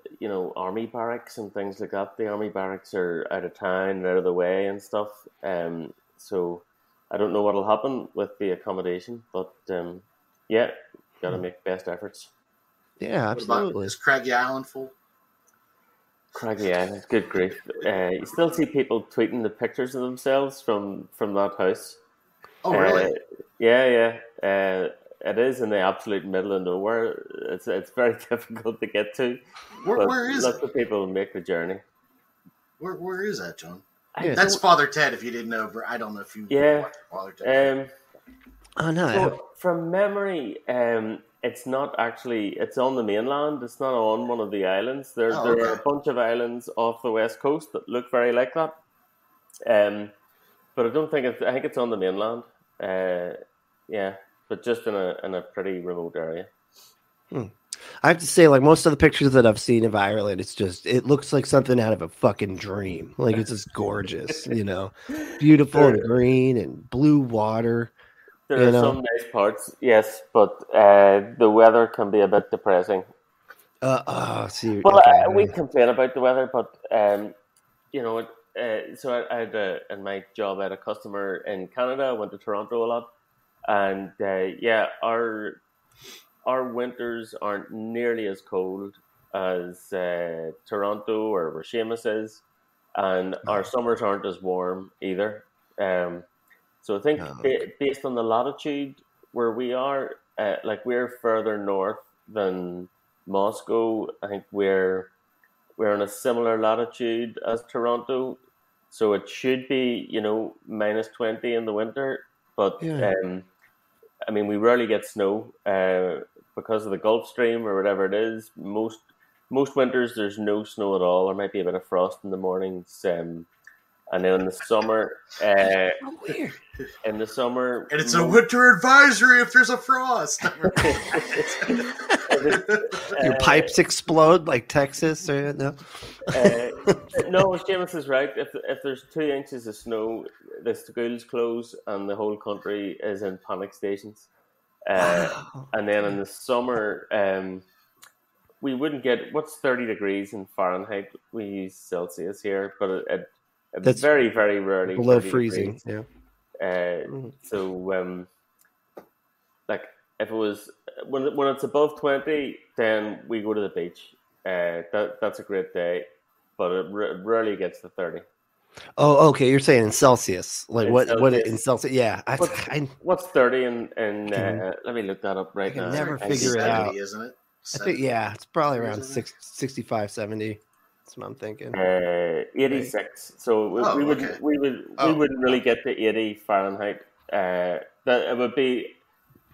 army barracks and things like that. The army barracks are out of town and out of the way and stuff. So I don't know what'll happen with the accommodation, but yeah, got to make best efforts. Yeah, absolutely. Is Craggy Island full? Craggy Island, good grief! You still see people tweeting the pictures of themselves from that house. Oh, really? Yeah. It is in the absolute middle of nowhere. It's very difficult to get to. Where is lots it? of people make the journey. Where is that, John? Yeah, Father Ted. If you didn't know, I don't know if you. Yeah. Father Ted. Oh no. So, from memory, it's not actually. It's on the mainland. It's not on one of the islands. There are a bunch of islands off the west coast that look very like that. But I don't think I think it's on the mainland. Yeah, but just in a pretty remote area. I have to say, like, most of the pictures that I've seen of Ireland, it looks like something out of a fucking dream. Like, it's just gorgeous, beautiful and green and blue water. There are some nice parts, yes, but the weather can be a bit depressing. We complain about the weather, but so I had in my job, I had a customer in Canada. I went to Toronto a lot, and our winters aren't nearly as cold as Toronto or where Seamus is, and our summers aren't as warm either. So I think based on the latitude where we are, like we're further north than Moscow. I think we're on a similar latitude as Toronto. So it should be, -20 in the winter. But Yeah. I mean, we rarely get snow because of the Gulf Stream or whatever it is. Most winters there's no snow at all. There might be a bit of frost in the mornings, and then in the summer, Oh, weird. in the summer, And it's a winter advisory if there's a frost. Your pipes explode like Texas or no? no, Seamus is right. If there's 2 inches of snow, the schools close and the whole country is in panic stations. Wow. And then in the summer, we wouldn't get what's 30 degrees in Fahrenheit. We use Celsius here, but it's That's very, very rarely below 30 freezing. degrees. Yeah. So, like if it was when it's above 20, then we go to the beach. That's a great day, but it rarely gets to 30. Oh, okay. You're saying in Celsius, like In what Celsius. in Celsius? Yeah, What's 30 in let me look that up right can now. never I figure it out. 70, isn't it? I think, yeah, it's probably around Isn't it? 65, 70. That's what I'm thinking. 86. So we okay. wouldn't really get to 80 Fahrenheit. That it would be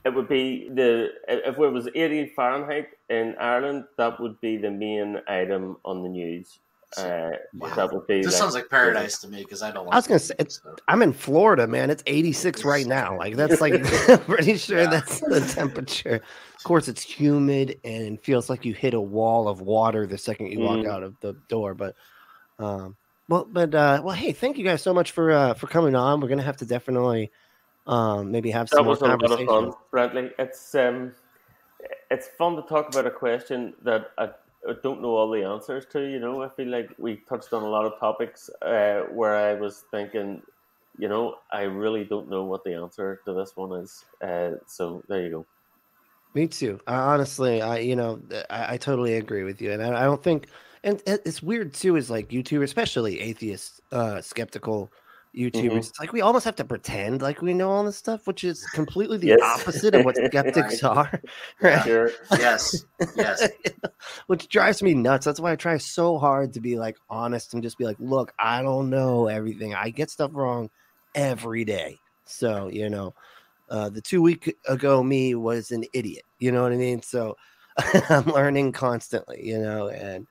if it was 80 Fahrenheit in Ireland, that would be the main item on the news. That would be. This sounds like paradise to me because I don't. I was gonna say, I'm in Florida, man. It's 86 right now. Like that's like I'm pretty sure that's the temperature. Of course, it's humid and feels like you hit a wall of water the second you walk out of the door. But, well, hey, thank you guys so much for coming on. We're gonna have to definitely maybe have some more conversation. That was a lot of fun, Bradley. It's fun to talk about a question that I don't know all the answers to. You know, I feel like we touched on a lot of topics where I was thinking, you know, I really don't know what the answer to this one is. So there you go. Me too. Honestly, I totally agree with you, and I don't think, and it's weird too. Is like YouTubers, especially atheist, skeptical YouTubers. It's like we almost have to pretend like we know all this stuff, which is completely the opposite of what skeptics are. Right? Sure. Yes. Which drives me nuts. That's why I try so hard to be like honest and just be like, look, I don't know everything. I get stuff wrong every day. So, you know, the 2 week ago me was an idiot. You know what I mean? So I'm learning constantly, you know, and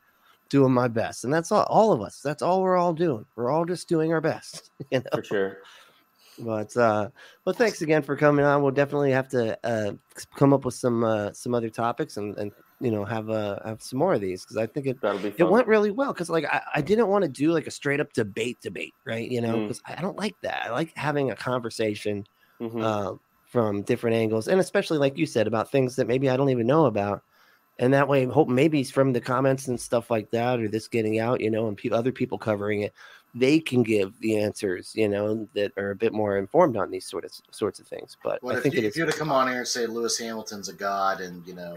doing my best. And that's all of us. That's all we're all doing. We're all just doing our best. You know? For sure. But thanks again for coming on. We'll definitely have to come up with some other topics and you know have some more of these because I think That'll be fun. it went really well because like I didn't want to do like a straight up debate, right? You know, because I don't like that. I like having a conversation from different angles, and especially like you said about things that maybe I don't even know about. And that way, hope maybe from the comments and stuff like that, or this getting out, you know, and other people covering it, they can give the answers, you know, that are a bit more informed on these sorts of things. But Well, I think if you were to come on here and say Lewis Hamilton's a god and, you know,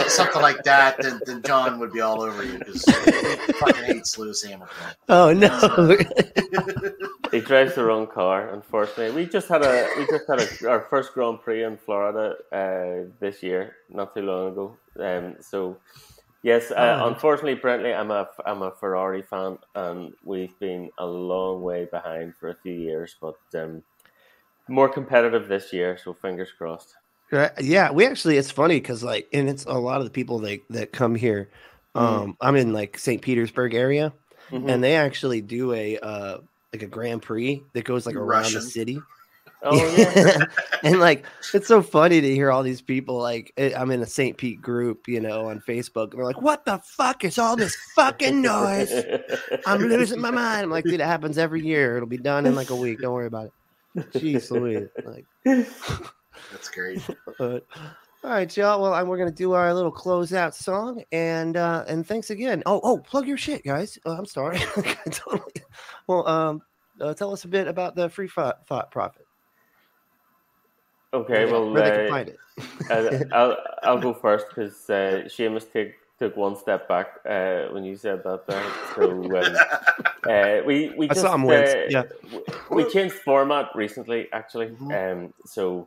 something like that, then John would be all over you because he fucking hates Lewis Hamilton. Oh, no. He drives the wrong car, unfortunately. We just had our first Grand Prix in Florida this year, not too long ago. So yes, unfortunately, Brentley, I'm a Ferrari fan, and we've been a long way behind for a few years, but more competitive this year. So fingers crossed. Right. Yeah, we actually, it's funny because like, and it's a lot of the people that come here. I'm in like St. Petersburg area, and they actually do a Grand Prix that goes like around the city. Oh yeah. And like it's so funny to hear all these people like I'm in a St. Pete group, you know, on Facebook, and they're like, "What the fuck is all this fucking noise? I'm losing my mind." I'm like, "Dude, it happens every year. It'll be done in like a week. Don't worry about it." Jeez Louise. Like that's great. All right, y'all. Well, we're gonna do our little closeout song, and thanks again. Oh, plug your shit, guys. I'm sorry. Totally. Well, tell us a bit about the Freethought Prophet. Okay, well, where they can find it. I'll go first because Seamus took one step back when you said that there. So we just saw him wince. Yeah. We changed format recently, actually. So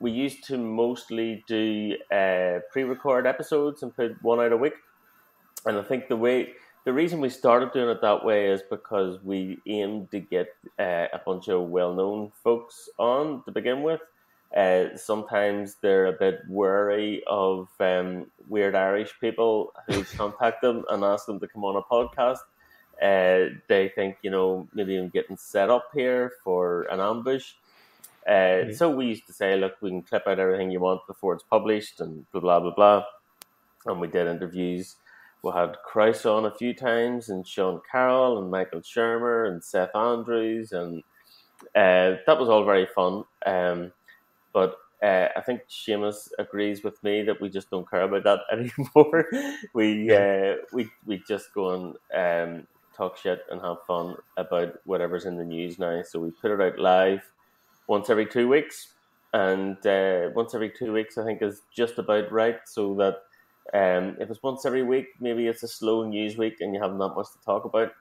we used to mostly do pre-record episodes and put one out a week, and I think the way the reason we started doing it that way is because we aimed to get a bunch of well-known folks on to begin with. Sometimes they're a bit wary of weird Irish people who contact them and ask them to come on a podcast. They think, maybe I'm getting set up here for an ambush. So we used to say, look, we can clip out everything you want before it's published and blah, blah, blah, blah. And we did interviews. We had Christ on a few times, and Sean Carroll, and Michael Shermer, and Seth Andrews, and that was all very fun. But I think Seamus agrees with me that we just don't care about that anymore. We just go and talk shit and have fun about whatever's in the news now. So we put it out live once every 2 weeks, and once every 2 weeks I think is just about right, so that if it's once every week, maybe it's a slow news week and you haven't that much to talk about.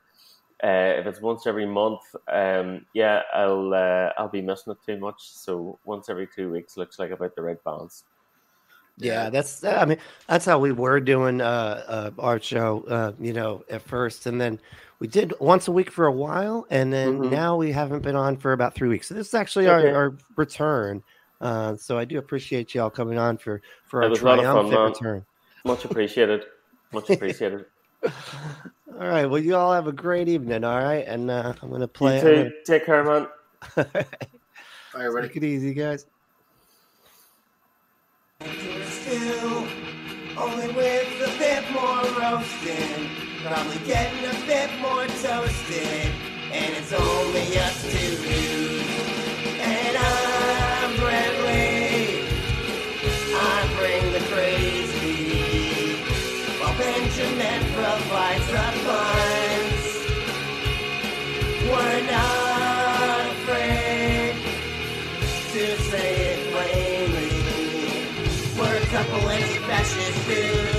If it's once every month, I'll be missing it too much. So once every 2 weeks looks like about the right balance. Yeah, that's how we were doing our show, at first, and then we did once a week for a while, and then now we haven't been on for about 3 weeks. So this is actually our return. So I do appreciate y'all coming on for our triumphant return. Much appreciated. Much appreciated. All right. Well, you all have a great evening. All right. And I'm going to play. You too. Take care, man. All right, ready? Take it easy, guys. Stew, only with a bit more roasting. Probably getting a bit more toasted. And it's only us two. And I'm Bradley. I bring the crazy, while Benjamin provides the puns. We're not afraid to say it plainly. We're a couple anti-fascist dudes.